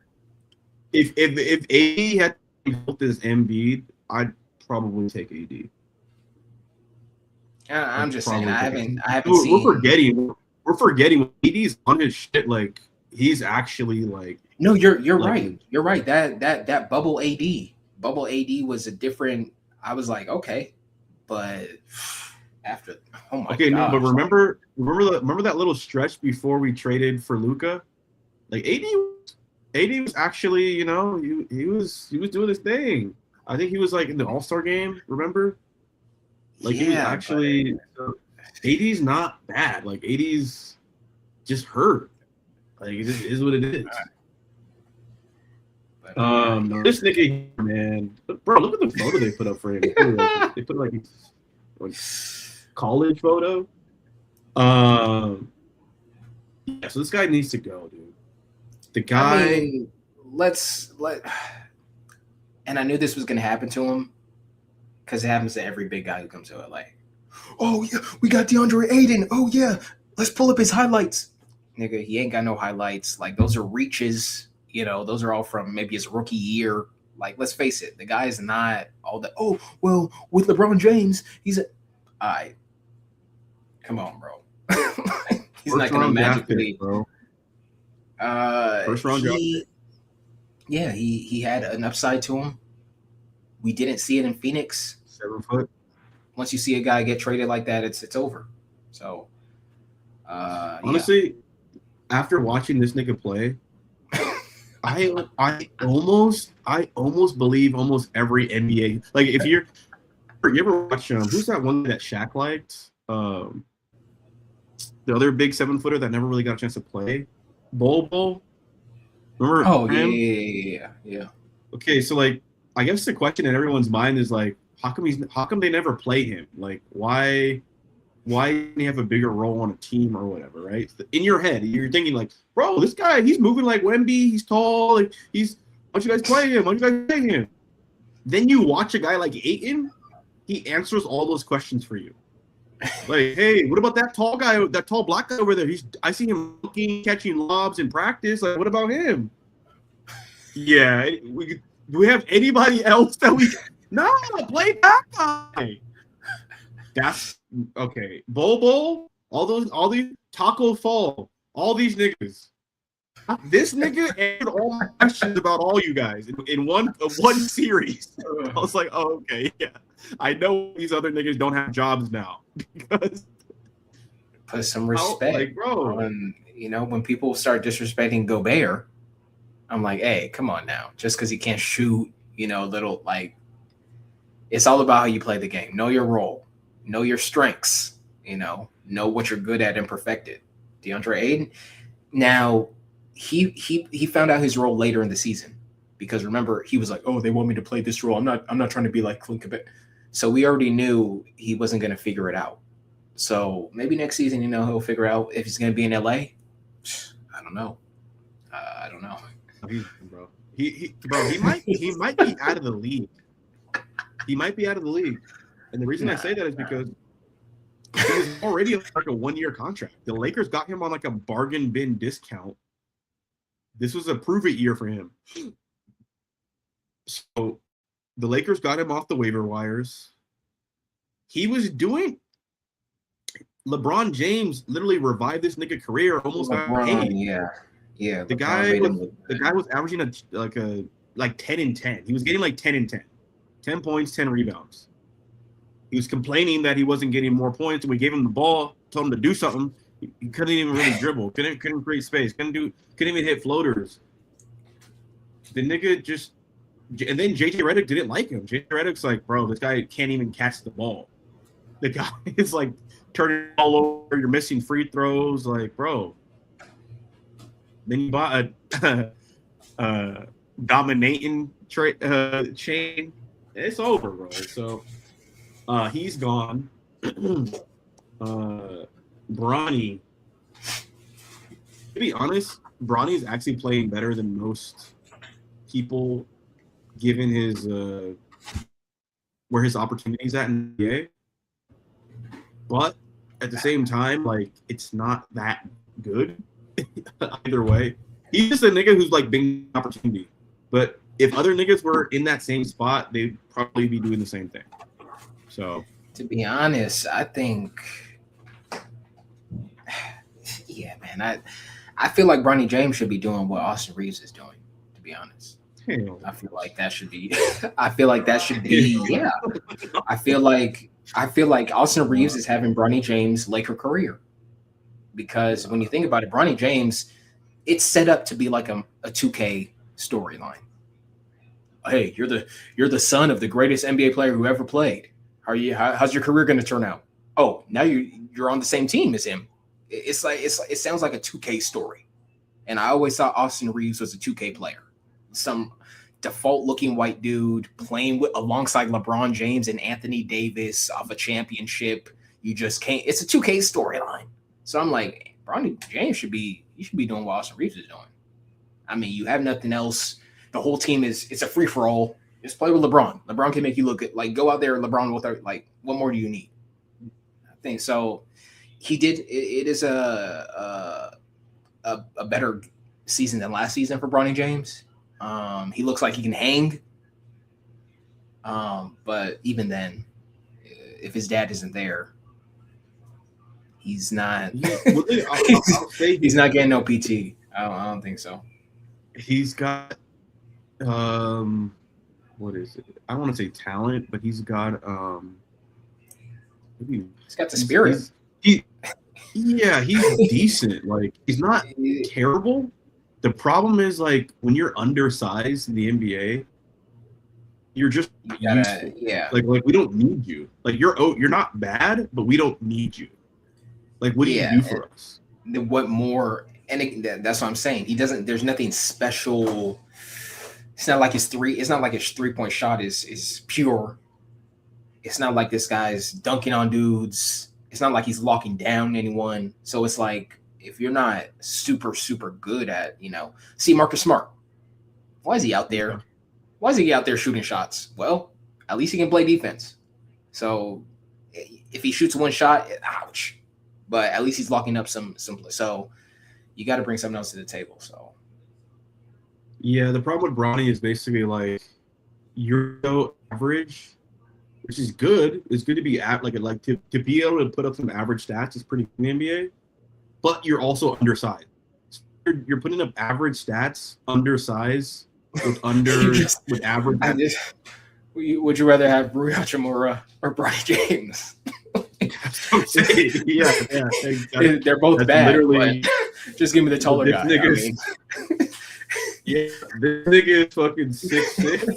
If AD had built this Embiid, I'd probably take AD. I'm just saying, I haven't seen. We're forgetting AD's on his shit. Like he's actually like. No, you're right. You're right. That bubble AD was a different. I was like, okay, but after, oh my god. No, but remember that little stretch before we traded for Luka, like AD was actually, you know, he was doing his thing. I think he was like in the All-Star game. Remember? Like he was actually. AD's not bad. Like AD's just hurt. Like it just is what it is. This nigga, man, bro, look at the photo they put up for him. They put like college photo. Yeah, so this guy needs to go, dude. The guy. I mean, and I knew this was gonna happen to him because it happens to every big guy who comes to LA. Oh yeah, we got DeAndre Ayton. Oh yeah, let's pull up his highlights. Nigga, he ain't got no highlights. Like those are reaches. You know, those are all from maybe his rookie year. Like, let's face it, the guy is not all that. Oh well, with LeBron James, he's a. All right, come on, bro. He's not gonna magically, bro. First round draft. Yeah, he had an upside to him. We didn't see it in Phoenix. 7 foot. Once you see a guy get traded like that, it's over. So, honestly, after watching this nigga play, I almost believe almost every NBA. Like if you ever watch who's that one that Shaq liked? The other big 7-footer that never really got a chance to play, Bol. Remember? Oh yeah. Okay, so like I guess the question in everyone's mind is like, how come they never play him? Like why didn't he have a bigger role on a team or whatever, right? In your head, you're thinking like, bro, this guy, he's moving like Wemby, he's tall, like why don't you guys play him? Why don't you guys play him? Then you watch a guy like Ayton, he answers all those questions for you. Like, hey, what about that tall guy, that tall black guy over there? I see him looking, catching lobs in practice. Like, what about him? Yeah, do we have anybody else that we? No, play that guy. That's okay. Bol, all these Taco Fall, all these niggas. This nigga answered all my questions about all you guys in one series. I was like, oh, okay, yeah. I know these other niggas don't have jobs now because put some respect, like, bro. When people start disrespecting Gobert, I'm like, hey, come on now. Just because he can't shoot, little like, it's all about how you play the game. Know your role, know your strengths. Know what you're good at and perfect it. DeAndre Ayton. Now, he found out his role later in the season because remember he was like, oh, they want me to play this role. I'm not trying to be like Clint Capella. So we already knew he wasn't going to figure it out. So maybe next season, he'll figure out if he's going to be in LA. I don't know. I don't know. Bro, he might be out of the league. He might be out of the league, and the reason I say that is because he was already on like a 1-year contract. The Lakers got him on like a bargain bin discount. This was a prove-it year for him. So the Lakers got him off the waiver wires. He was doing LeBron James literally revived this nigga career. Almost got paid. Yeah. The guy was averaging like 10 and 10. He was getting like 10 and 10, 10 points, 10 rebounds. He was complaining that he wasn't getting more points. We gave him the ball, told him to do something. He couldn't even really dribble. Couldn't create space. Couldn't even hit floaters. The nigga just, and then JJ Redick didn't like him. JJ Redick's like, bro, this guy can't even catch the ball. The guy is like turning all over. You're missing free throws. Like, bro. Then you bought a dominating chain. It's over, bro. So he's gone. Bronny. To be honest, Bronny's actually playing better than most people, given his where his opportunities at in the NBA. But at the same time, like, it's not that good either way. He's just a nigga who's like big opportunity. But if other niggas were in that same spot, they'd probably be doing the same thing. So, to be honest, I think, yeah, man, I feel like Bronny James should be doing what Austin Reeves is doing. To be honest. I feel like that should be. Yeah. I feel like Austin Reeves is having Bronny James' Laker career, because when you think about it, Bronny James, it's set up to be like a 2K storyline. Hey, you're the son of the greatest NBA player who ever played. How's your career going to turn out? Oh, now you're on the same team as him. It sounds like a 2K story, and I always thought Austin Reeves was a 2K player. Some default-looking white dude playing alongside LeBron James and Anthony Davis off a championship. You just can't. It's a 2K storyline. So I'm like, Bronny James should be doing what Austin Reeves is doing. I mean, you have nothing else. The whole team it's a free-for-all. Just play with LeBron. LeBron can make you look good. Like, go out there, LeBron. What more do you need? I think so. He did. It is a better season than last season for Bronny James. He looks like he can hang. But even then, if his dad isn't there, he's not. He's not getting no PT. I don't think so. He's got what is it? I don't want to say talent, but he's got he's got the spirit. He's decent. Like, he's not terrible. The problem is, like, when you're undersized in the NBA, you're just useful. Yeah. Like we don't need you. Like, you're not bad, but we don't need you. Like, what do you do for us? What more? And that's what I'm saying. He doesn't. There's nothing special. It's not like his 3-point shot is pure. It's not like this guy's dunking on dudes. It's not like he's locking down anyone. So it's like, if you're not super, super good at, see Marcus Smart. Why is he out there? Why is he out there shooting shots? Well, at least he can play defense. So if he shoots one shot, ouch. But at least he's locking up some. So you got to bring something else to the table. So. Yeah, the problem with Bronny is basically, like, you're so average, which is good. It's good to be to be able to put up some average stats is pretty good in the NBA. But you're also undersized. So you're putting up average stats, undersized, with average. Would you rather have Rui Hachimura or Bronny James? That's what I'm saying. Yeah. They're both bad. Literally, just give me the taller guy. Yeah, this nigga is fucking 6'6".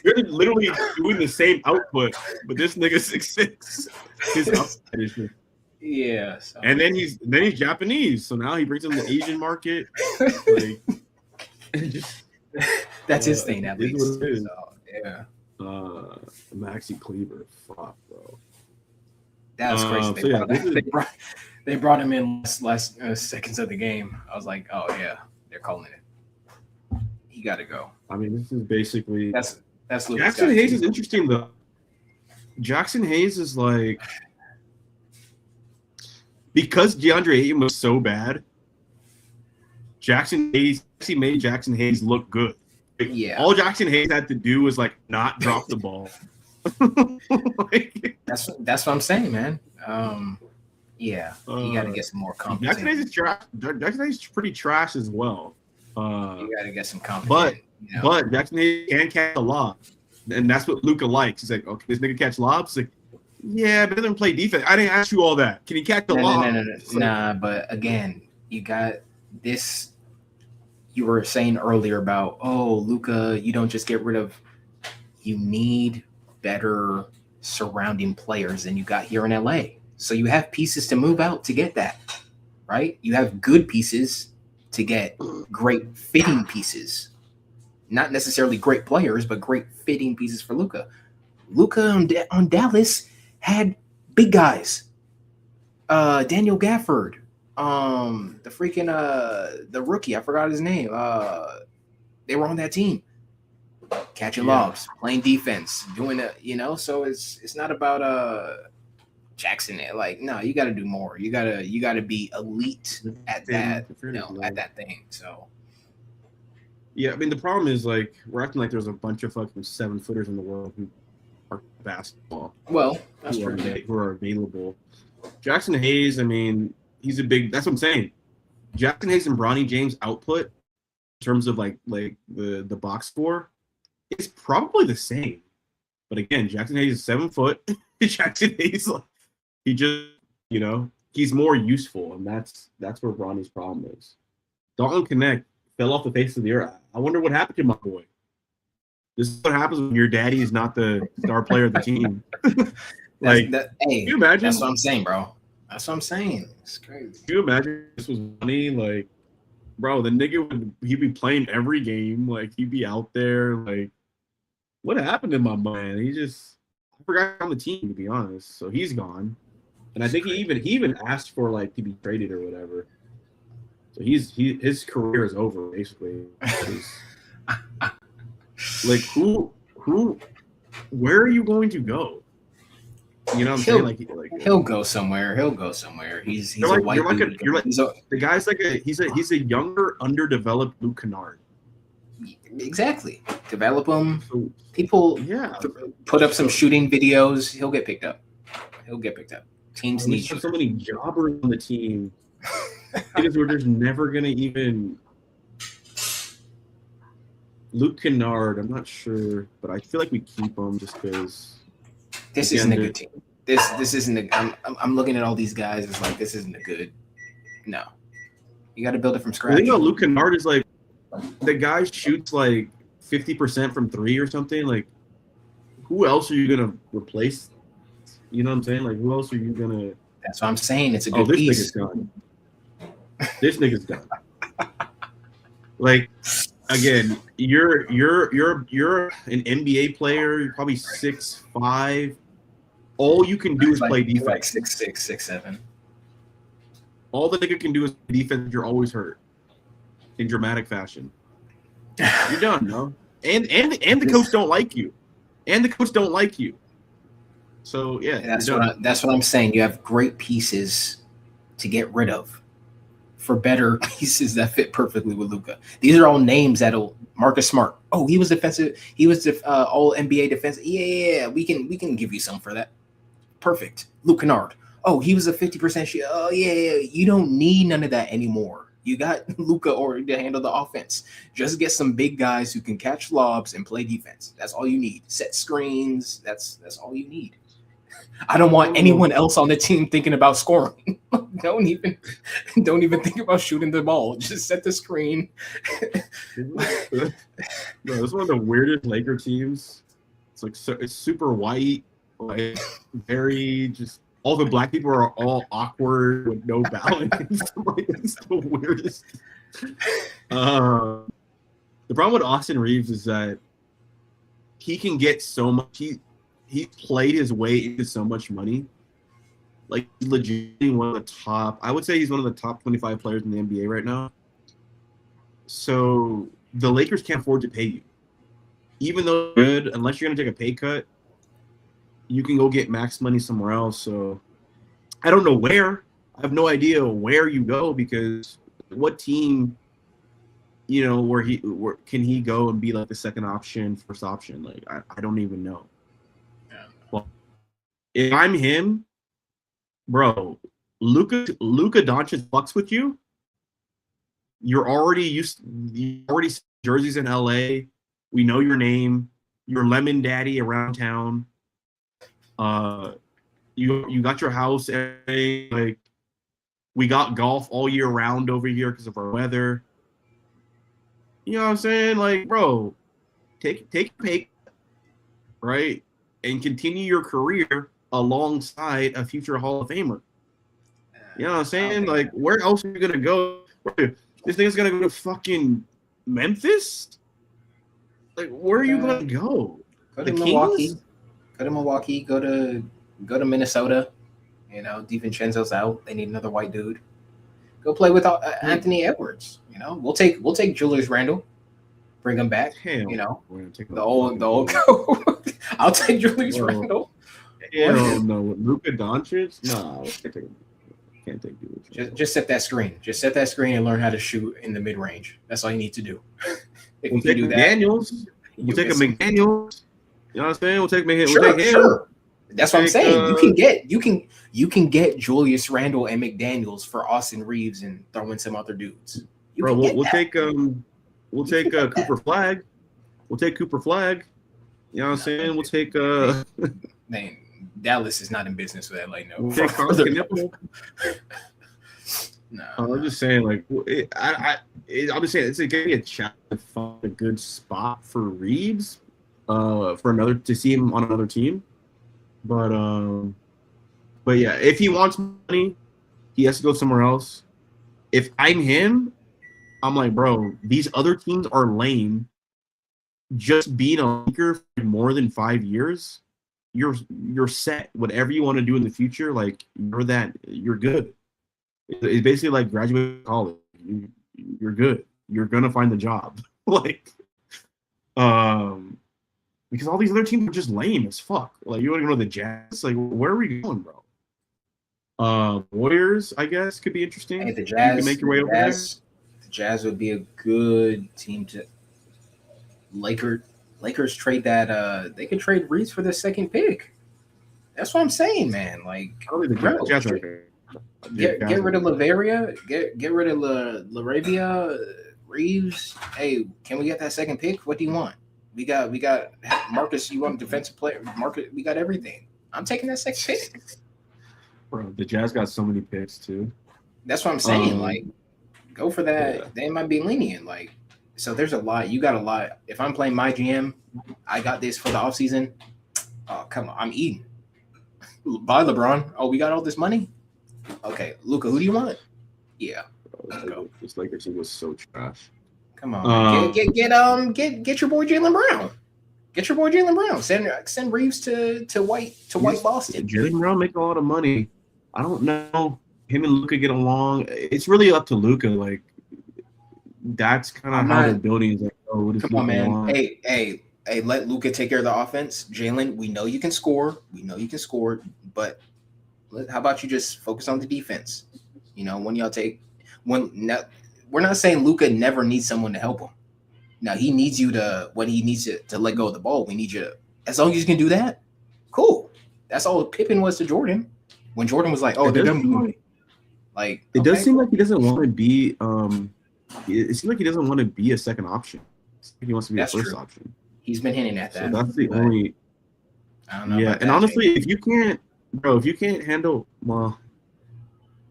You're literally doing the same output, but this nigga 6'6". His upside is just. Yeah. So. And then he's Japanese, so now he brings in the Asian market. Like, that's his thing, at least. What it is. So, yeah. Maxi Kleber, fuck, bro. That was crazy. They brought him in last seconds of the game. I was like, oh yeah, they're calling it. He got to go. I mean, this is basically that's Jackson Hayes is interesting though. Jackson Hayes is like, because DeAndre Ayton was so bad, Jackson Hayes actually made Jackson Hayes look good. Yeah. All Jackson Hayes had to do was, like, not drop the ball Like, That's what I'm saying, man. Yeah, you got to get some more Jackson Hayes competent. is trash. Jackson Hayes is pretty trash as well. You got to get some But competent. Jackson Hayes can catch a lob, and that's what Luka likes. He's like, okay, this nigga catch lobs. He's like, yeah, but he doesn't play defense. I didn't ask you all that. Can he catch a lob? No. Nah, but again, you got this. You were saying earlier about, oh, Luka, you don't just get rid of. You need better surrounding players than you got here in LA. So you have pieces to move out to get that, right? You have good pieces to get great fitting pieces. Not necessarily great players, but great fitting pieces for Luka. Luka on Dallas had big guys. Daniel Gafford, the freaking the rookie, I forgot his name. They were on that team, catching lobs, playing defense, doing it. So it's not about Jackson. Like, no, you got to do more. You gotta be elite at that. At that thing. So. Yeah, I mean the problem is like we're acting like there's a bunch of fucking 7-footers in the world who are basketball. Well, that's who true. Who are available. Jackson Hayes, I mean, he's a big. That's what I'm saying. Jackson Hayes and Bronny James output in terms of like the box score is probably the same. But again, Jackson Hayes is 7 foot. Jackson Hayes, he just he's more useful, and that's where Bronny's problem is. Dalton Connect fell off the face of the earth. I wonder what happened to my boy. This is what happens when your daddy is not the star player of the team. Hey, can you imagine? That's what I'm saying, bro. That's what I'm saying. It's crazy. Can you imagine this was money? Like, bro, the nigga he'd be playing every game. Like, he'd be out there. Like, what happened to my man? I forgot on the team, to be honest. So he's gone. And I think he even asked for like to be traded or whatever. So his career is over basically. Like who where are you going to go? You know what I'm saying? Like he'll go somewhere. He's a white dude. The guy's like he's a younger, underdeveloped Luke Kennard. Exactly. Develop him. People put up some shooting videos. He'll get picked up. Teams need so many jobbers on the team. Because we're just never gonna even Luke Kennard. I'm not sure, but I feel like we keep him just because. This isn't a good team. This isn't a. I'm looking at all these guys. It's like this isn't a good. No, you got to build it from scratch. I think Luke Kennard is like the guy shoots like 50% from 3 or something. Like, who else are you gonna replace? You know what I'm saying? Like, who else are you gonna? That's what I'm saying. It's a good piece. This nigga's gone. Like, again, you're an NBA player. You're probably 6'5". All you can do is play defense. Like 6'6", 6'7". All the nigga can do is play defense. You're always hurt in dramatic fashion. You're done, no. And the coach don't like you. So yeah, that's what I'm saying. You have great pieces to get rid of for better pieces that fit perfectly with Luka. These are all names that'll Marcus Smart. Oh, he was defensive. He was all NBA defensive. Yeah, we can give you some for that. Perfect. Luke Kennard. Oh, he was a 50% shot. Oh yeah. You don't need none of that anymore. You got Luka to handle the offense. Just get some big guys who can catch lobs and play defense. That's all you need. Set screens. That's all you need. I don't want anyone else on the team thinking about scoring. Don't even think about shooting the ball. Just set the screen. No, this is one of the weirdest Laker teams. It's like it's super white, like very just. All the black people are all awkward with no balance. Like, it's the weirdest. The problem with Austin Reeves is that he can get so much. He played his way into so much money. Like, legitimately one of the top. I would say he's one of the top 25 players in the NBA right now. So the Lakers can't afford to pay you, even though you're good. Unless you're going to take a pay cut, you can go get max money somewhere else. So I don't know where. I have no idea where you go because what team, where can he go and be like the second option, first option? Like I don't even know. Yeah. If I'm him, bro, Luka Doncic fucks with you. You're already jerseys in LA. We know your name. You're lemon daddy around town. You got your house. Like, we got golf all year round over here because of our weather. You know what I'm saying? Like, bro, take a pay, right, and continue your career alongside a future Hall of Famer. You know what I'm saying? Like, where else are you gonna go? This thing's gonna go to fucking Memphis? Like, where are you gonna go? Go to Milwaukee. Go to Milwaukee. Go to Minnesota. You know, DiVincenzo's out. They need another white dude. Go play with Anthony Edwards. You know, we'll take Julius Randle. Bring him back. Hell, you know, the old. I'll take Julius Randle. Hell no, Luka Doncic? No, can't take Julius. Just set that screen. Just set that screen and learn how to shoot in the mid range. That's all you need to do. We'll take McDaniels. We'll take a McDaniels. You know what I'm saying? We'll take him. Sure. That's what I'm saying. You can get Julius Randle and McDaniels for Austin Reeves and throw in some other dudes. We'll take Cooper Flag. We'll take Cooper Flag. You know what I'm saying? We'll take man, Dallas is not in business with LA. No. We'll take No, I'm just saying, like, I'm just saying it's gonna be a challenge to find a good spot for Reeves, to see him on another team. But yeah, if he wants money, he has to go somewhere else. If I'm him, I'm like, bro, these other teams are lame. Just being a Laker for more than 5 years, you're set. Whatever you want to do in the future, like, you're good. It's basically like graduating college. You're good. You're gonna find the job. Like, because all these other teams are just lame as fuck. Like, you want to go to the Jazz? Like, where are we going, bro? Warriors, I guess, could be interesting. Hey, the Jazz, you can make your way over there. The Jazz would be a good team to. Lakers trade that. They could trade Reeves for the second pick. That's what I'm saying, man. Like, the Jazz are there. Get rid of Lavaria. Get rid of Laravia, Reeves. Hey, can we get that second pick? What do you want? We got Marcus. You want a defensive player? Marcus. We got everything. I'm taking that second pick. Bro, the Jazz got so many picks too. That's what I'm saying. Like, go for that. Yeah. They might be lenient. Like, so there's a lot. You got a lot. If I'm playing my GM, I got this for the offseason. Oh, come on. I'm eating. Bye, LeBron. Oh, we got all this money? Okay. Luka, who do you want? Yeah. Let's go. This Lakers team was so trash. Come on. Get your boy Jaylen Brown. Get your boy Jaylen Brown. Send Reeves to White Boston. Jaylen Brown make a lot of money. I don't know. Him and Luka get along. It's really up to Luka. Like, that's kind of how the building is. Like, oh, come on, man. Want? Hey, let Luka take care of the offense. Jaylen, we know you can score. But how about you just focus on the defense? You know, we're not saying Luka never needs someone to help him. Now, he needs you when he needs to let go of the ball, we need you to, as long as you can do that, cool. That's all Pippen was to Jordan. When Jordan was like, oh, they're done with me. Like, it does seem like he doesn't want to be it seems like he doesn't want to be a second option. He wants to be a first option. He's been hinting at that. So that's the only. I don't know. Yeah, and honestly, if you can't handle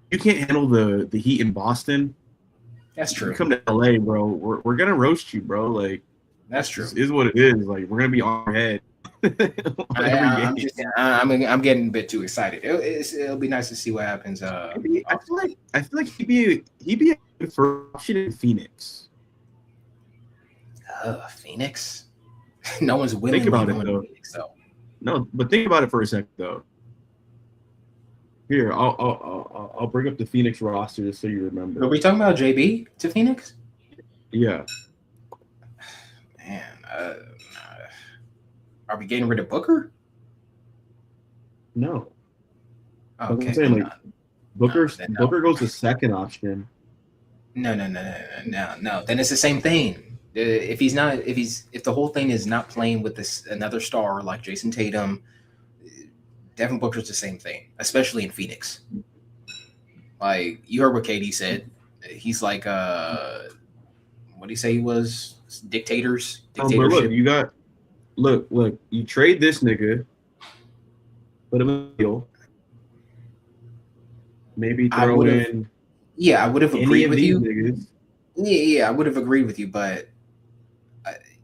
the heat in Boston. That's true. You come to LA, bro. We're gonna roast you, bro. Like, that's true. This is what it is. Like, we're gonna be on our head. I'm getting a bit too excited. It'll be nice to see what happens. I feel like he'd be a good first option in Phoenix. Phoenix. No one's willing. Think about it though. Phoenix, though. No, but think about it for a second though. Here, I'll bring up the Phoenix roster just so you remember. Are we talking about JB to Phoenix? Yeah. Man, are we getting rid of Booker? No. Okay. I'm saying, like, Booker goes to second option. No. Then it's the same thing. If the whole thing is not playing with another star like Jason Tatum, Devin Booker's the same thing, especially in Phoenix. Like you heard what KD said. He's like what do you say he was? Dictators? But Dictatorship. look, you trade this nigga, put him in the deal, maybe throw in I would have any agreed of with these you. niggas. Yeah, I would have agreed with you, but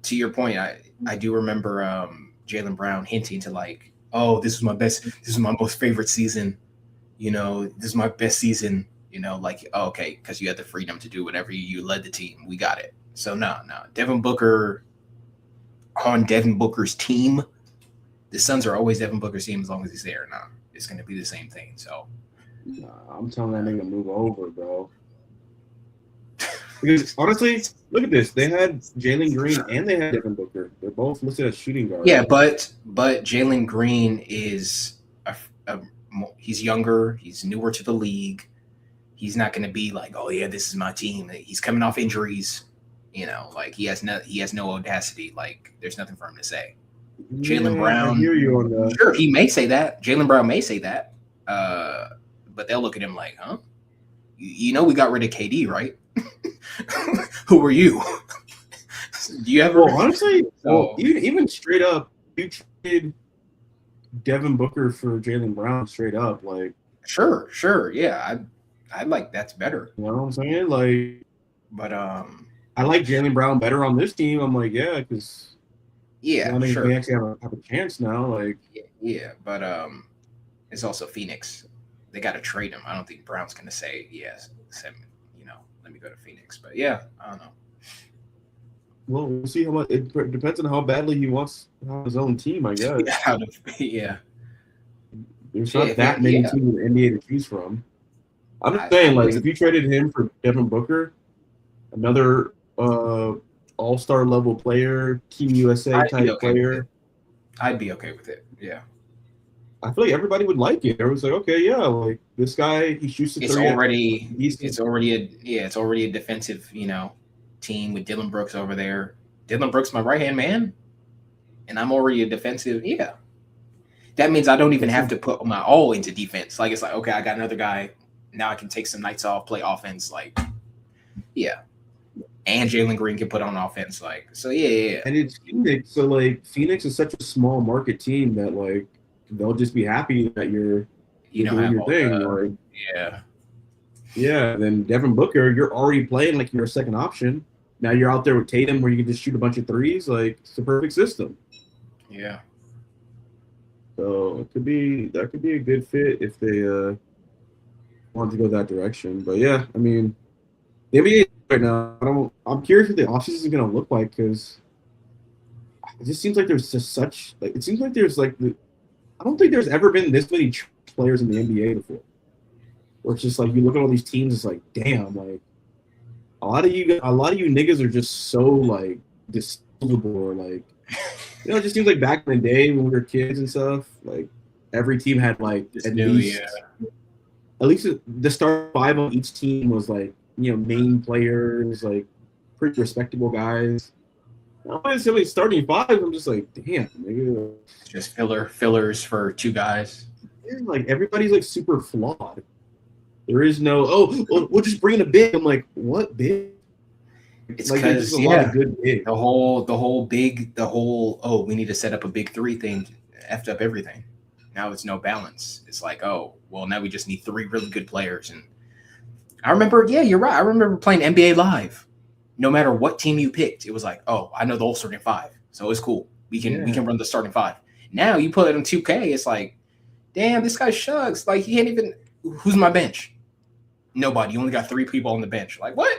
to your point, I do remember Jaylen Brown hinting to like, oh, this is my most favorite season. This is my best season. Like, oh, okay, because you had the freedom to do whatever you led the team. We got it. So no, Devin Booker on Devin Booker's team. The Suns are always Devin Booker's team as long as he's there. No, it's going to be the same thing. So Nah, I'm telling that nigga to move over, bro. Because honestly, look at this. They had Jalen Green and they had Devin Booker. They're both listed as shooting guards. yeah, but Jalen Green is he's younger. He's newer to the league. He's not going to be like, oh yeah, this is my team. He's coming off injuries. Like he has no audacity. Like there's nothing for him to say. Jaylen Brown, I hear you on that. Sure, he may say that. Jaylen Brown may say that. But they'll look at him like, huh? We got rid of KD, right? Who were you? Do you ever? Well, honestly, even straight up, you traded Devin Booker for Jaylen Brown straight up, like. Sure, yeah, I like that's better. You know what I'm saying? Like, but I like Jaylen Brown better on this team. I'm like, yeah, because sure, we actually have a chance now. Like, yeah, but it's also Phoenix. They got to trade him. I don't think Brown's gonna say yes. Let me go to Phoenix. But yeah, I don't know. Well, we'll see how much. It depends on how badly he wants to have his own team, I guess. Yeah. There's not that many teams in the NBA to choose from. I'm just saying, like, if you traded him for Devin Booker, another all-star level player, Team USA type player, I'd be okay with it. Yeah. I feel like everybody would like it. Everyone's like, okay, yeah, like this guy, he shoots the three. It's already a defensive, team with Dylan Brooks over there. Dylan Brooks, my right hand man, and I'm already a defensive. Yeah, that means I don't even have to put my all into defense. Like it's like, okay, I got another guy. Now I can take some nights off, play offense. Like, yeah, and Jalen Green can put on offense. Like, so yeah. And it's Phoenix, so like Phoenix is such a small market team that like. They'll just be happy that you're doing your thing. Yeah. Then Devin Booker, you're already playing like you're a second option. Now you're out there with Tatum where you can just shoot a bunch of threes. Like it's a perfect system. Yeah. So that could be a good fit if they want to go that direction. But yeah, I mean, the NBA right now, I'm curious what the offseason is going to look like because it just seems like there's just such like it seems like there's like I don't think there's ever been this many players in the NBA before. Where it's just like you look at all these teams, it's like, damn, like a lot of you niggas are just so like disposable or like it just seems like back in the day when we were kids and stuff, like every team had like at least the start five on each team was like, main players, like pretty respectable guys. I see starting five. I'm just like, damn, nigga. Just fillers for two guys. Like everybody's like super flawed. There is no we'll just bring in a big. I'm like, what big? It's like because a lot of good big. The whole we need to set up a big three thing effed up everything. Now it's no balance. It's like, now we just need three really good players. And I remember, you're right. I remember playing NBA Live. No matter what team you picked, it was like, I know the whole starting five, so it's cool. We can run the starting five. Now you put it on 2K, it's like, damn, this guy shucks. Like he can't even. Who's my bench? Nobody. You only got three people on the bench. Like what?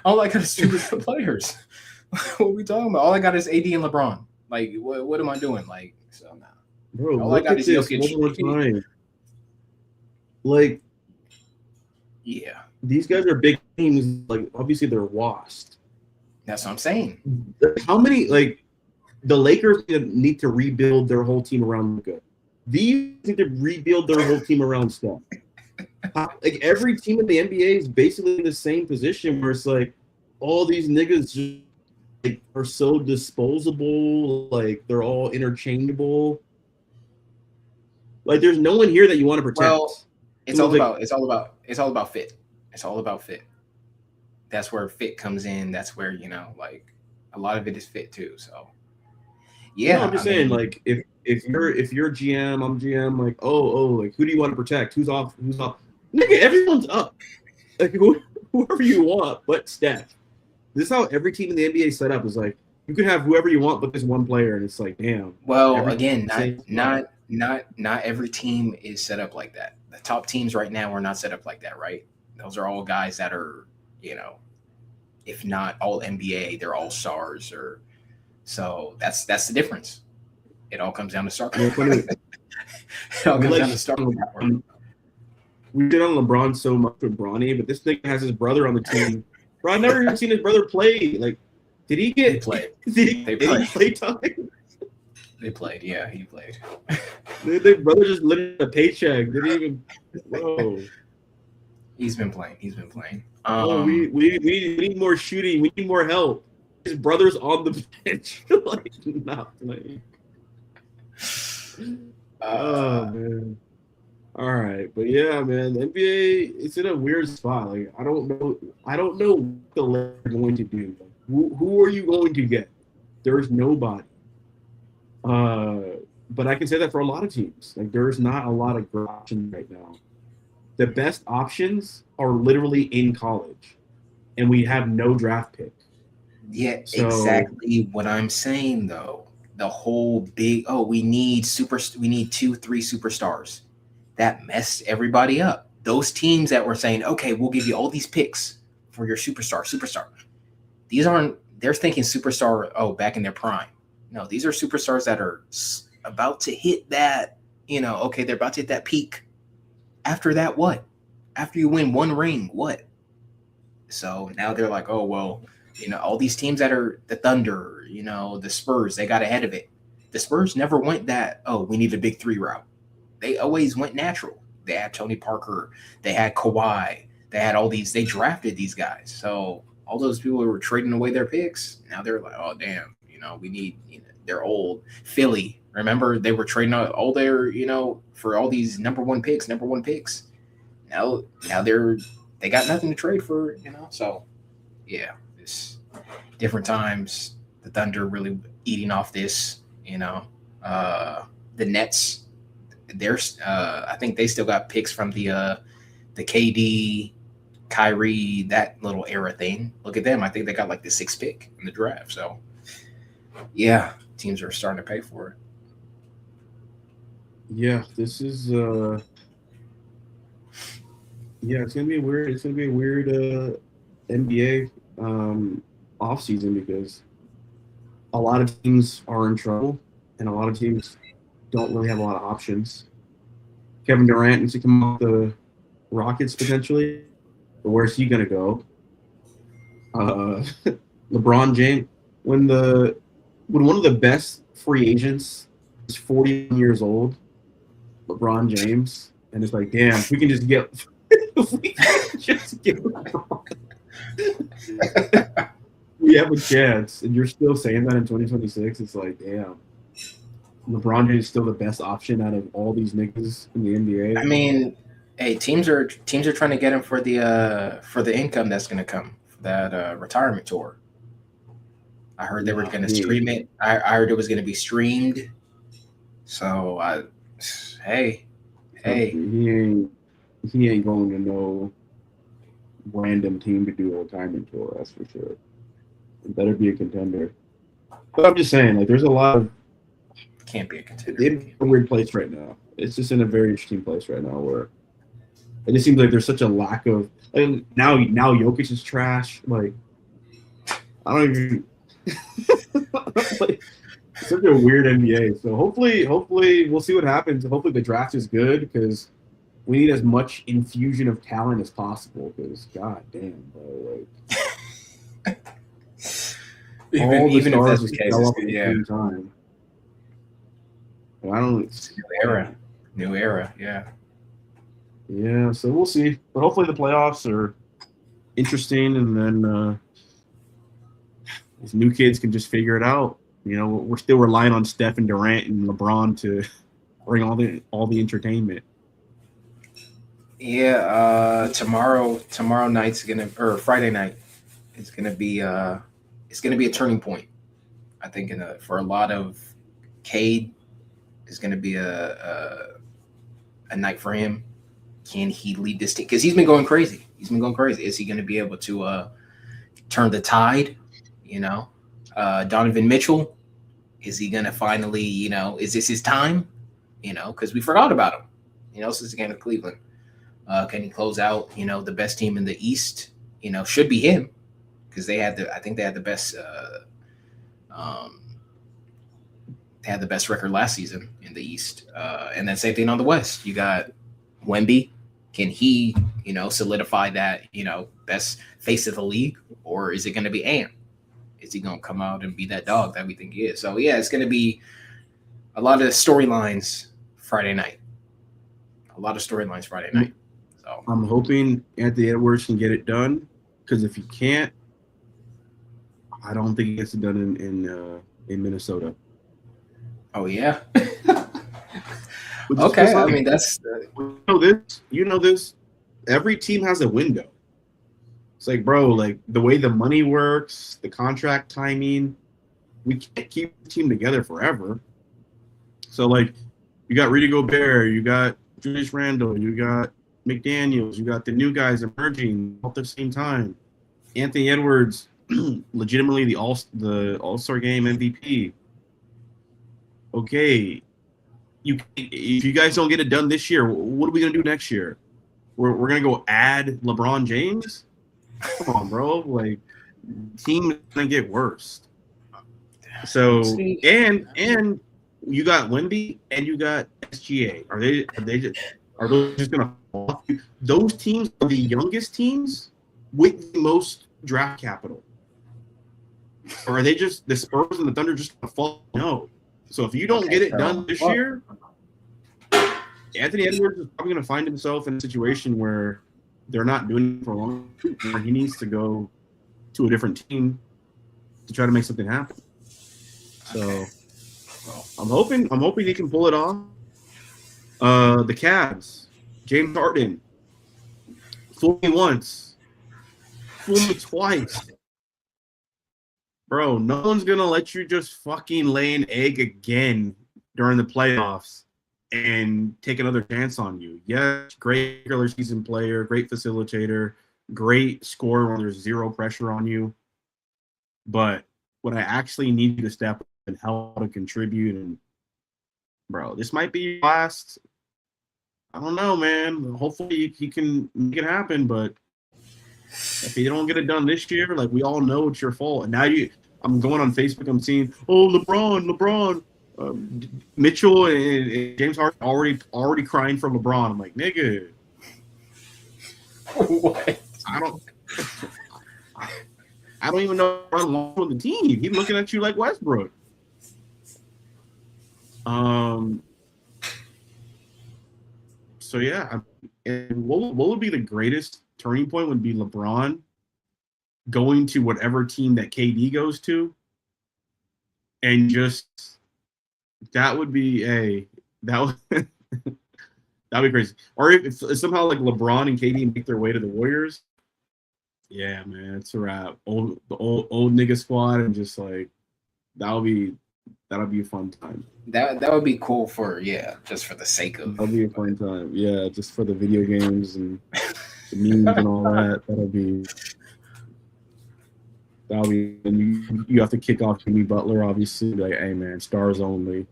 All I got is two good players. What are we talking about? All I got is AD and LeBron. Like what am I doing? Like so nah. Bro, all I got is Jokic. One more time. Like, yeah. These guys are big teams. Like, obviously, they're washed. That's what I'm saying. How many, like, the Lakers need to rebuild their whole team around Luka. These need to rebuild their whole team around Steph. Like, every team in the NBA is basically in the same position where it's like all these niggas just like, are so disposable. Like, they're all interchangeable. Like, there's no one here that you want to protect. Well, it's all about fit. It's all about fit. That's where fit comes in. That's where, like a lot of it is fit too. So No, yeah, I'm just saying, like, if you're GM, I'm GM, like, like, who do you want to protect? Who's off? Nigga, everyone's up. Like, whoever you want, but Steph. This is how every team in the NBA is set up. Is like, you can have whoever you want, but there's one player, and it's like, damn. well, again, not every team is set up like that. The top teams right now are not set up like that, right? Those are all guys that are, if not all NBA, they're all stars, or so that's the difference. It all comes down to star. It all comes down to star. We did on LeBron so much with Bronny, but this nigga has his brother on the team. Bro, I've never even seen his brother play. Like, did he get played? Did he play time? They played, yeah, he played. Their brother just lived a paycheck. Did he even? Whoa. He's been playing. We need more shooting. We need more help. His brother's on the bench, like, not playing. Oh man. All right, but yeah, man, the NBA, it's in a weird spot. Like, I don't know what the Lakers are going to do. Who are you going to get? There's nobody. But I can say that for a lot of teams. Like, there's not a lot of good options right now. The best options are literally in college, and we have no draft pick. Yeah, exactly what I'm saying though. The whole big we need 2-3 superstars. That messed everybody up. Those teams that were saying, okay, we'll give you all these picks for your superstar. They're thinking superstar, back in their prime. No, these are superstars that are about to hit that, okay, they're about to hit that peak. After that, what? After you win one ring, what? So now they're like, oh, well, all these teams that are the Thunder, the Spurs, they got ahead of it. The Spurs never went that, we need a big 3 route. They always went natural. They had Tony Parker. They had Kawhi. They had all these. They drafted these guys. So all those people who were trading away their picks, now they're like, oh, damn, we need, they're old. Philly, remember, they were trading all their, for all these number one picks. Now they got nothing to trade for, So, yeah, it's different times. The Thunder really eating off this, the Nets. There's I think they still got picks from the KD, Kyrie, that little era thing. Look at them. I think they got like the 6th pick in the draft. So yeah, teams are starting to pay for it. Yeah, this is it's gonna be weird. It's gonna be a weird NBA off season because a lot of teams are in trouble and a lot of teams don't really have a lot of options. Kevin Durant needs to come off the Rockets potentially, but where's he gonna go? LeBron James, when one of the best free agents is 41 years old, LeBron James, and it's like, damn, if we can just get LeBron, we have a chance, and you're still saying that in 2026. It's like, damn. LeBron James is still the best option out of all these niggas in the NBA. I mean, hey, teams are trying to get him for the income that's going to come for that retirement tour. I heard they were going to stream it. I heard it was going to be streamed. So hey, he ain't going to no random team to do a retirement tour. That's for sure. It better be a contender. But I'm just saying, like, there's a lot of. Can't be a contender. It's in a weird place right now. It's just in a very interesting place right now where it just seems like there's such a lack of, like, now Jokic is trash. Like, I don't even like, it's such a weird NBA. So hopefully we'll see what happens. Hopefully the draft is good because we need as much infusion of talent as possible. Because god damn, bro, like even if that's the case, at the same time. I don't. New era, yeah. Yeah, so we'll see. But hopefully the playoffs are interesting, and then these new kids can just figure it out. We're still relying on Steph and Durant and LeBron to bring all the entertainment. Yeah, tomorrow night's or Friday night is it's gonna be a turning point. I think for a lot of Cade is gonna be a night for him. Can he lead this team? Because he's been going crazy. Is he gonna be able to turn the tide? Donovan Mitchell, is he gonna finally, is this his time? Because we forgot about him. Since the game of Cleveland. Can he close out, the best team in the East? Should be him because I think they had the best, they had the best record last season in the East. And then same thing on the West. You got Wemby. Can he, solidify that, best face of the league, or is it going to be Ant? Is he going to come out and be that dog that we think he is? So yeah, it's going to be a lot of storylines Friday night. So I'm hoping Anthony Edwards can get it done, because if he can't, I don't think he gets it done in Minnesota. Oh yeah. Okay, I mean that's you know this. Every team has a window. It's like, bro, like the way the money works, the contract timing, we can't keep the team together forever. So like, you got Rudy Gobert, you got Julius Randle, you got McDaniels, you got the new guys emerging all at the same time. Anthony Edwards, legitimately the All-Star Game MVP. Okay, if you guys don't get it done this year, what are we gonna do next year? We're gonna go add LeBron James? Come on, bro. Like, team is gonna get worse. So and you got Wemby and you got SGA. Are those just gonna fall? Those teams are the youngest teams with the most draft capital. Or are they just the Spurs and the Thunder just gonna fall? No. So if you don't get it done this year, Anthony Edwards is probably going to find himself in a situation where they're not doing it for long, where he needs to go to a different team to try to make something happen. So I'm hoping he can pull it off. The Cavs, James Harden, fool me once, fool me twice. Bro, no one's going to let you just fucking lay an egg again during the playoffs and take another chance on you. Yes, great regular season player, great facilitator, great scorer when there's zero pressure on you. But when I actually need you to step up and help to contribute, and bro, this might be your last. I don't know, man. Hopefully he can make it happen, but if you don't get it done this year, like, we all know it's your fault. And now I'm going on Facebook, I'm seeing, LeBron. Mitchell and James Harden already crying for LeBron. I'm like, nigga, what? I don't even know if I'm on the team. He's looking at you like Westbrook. So yeah, and what would be the greatest turning point would be LeBron going to whatever team that KD goes to, and just that would be that'd be crazy. Or if somehow like LeBron and KD make their way to the Warriors, yeah, man, it's a wrap. The old nigga squad, and just like that'll be a fun time. That would be cool just for the sake of. That'll be a fun time. Yeah, just for the video games and the memes and all that. That'll be. And you have to kick off Jimmy Butler, obviously. Like, hey man, stars only.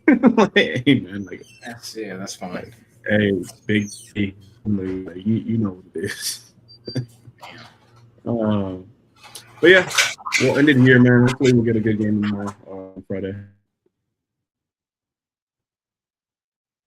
Like, hey man, like that's fine. Hey, big only. Like, you know what it is. But yeah, we'll end it here, man. Hopefully we'll get a good game tomorrow on Friday.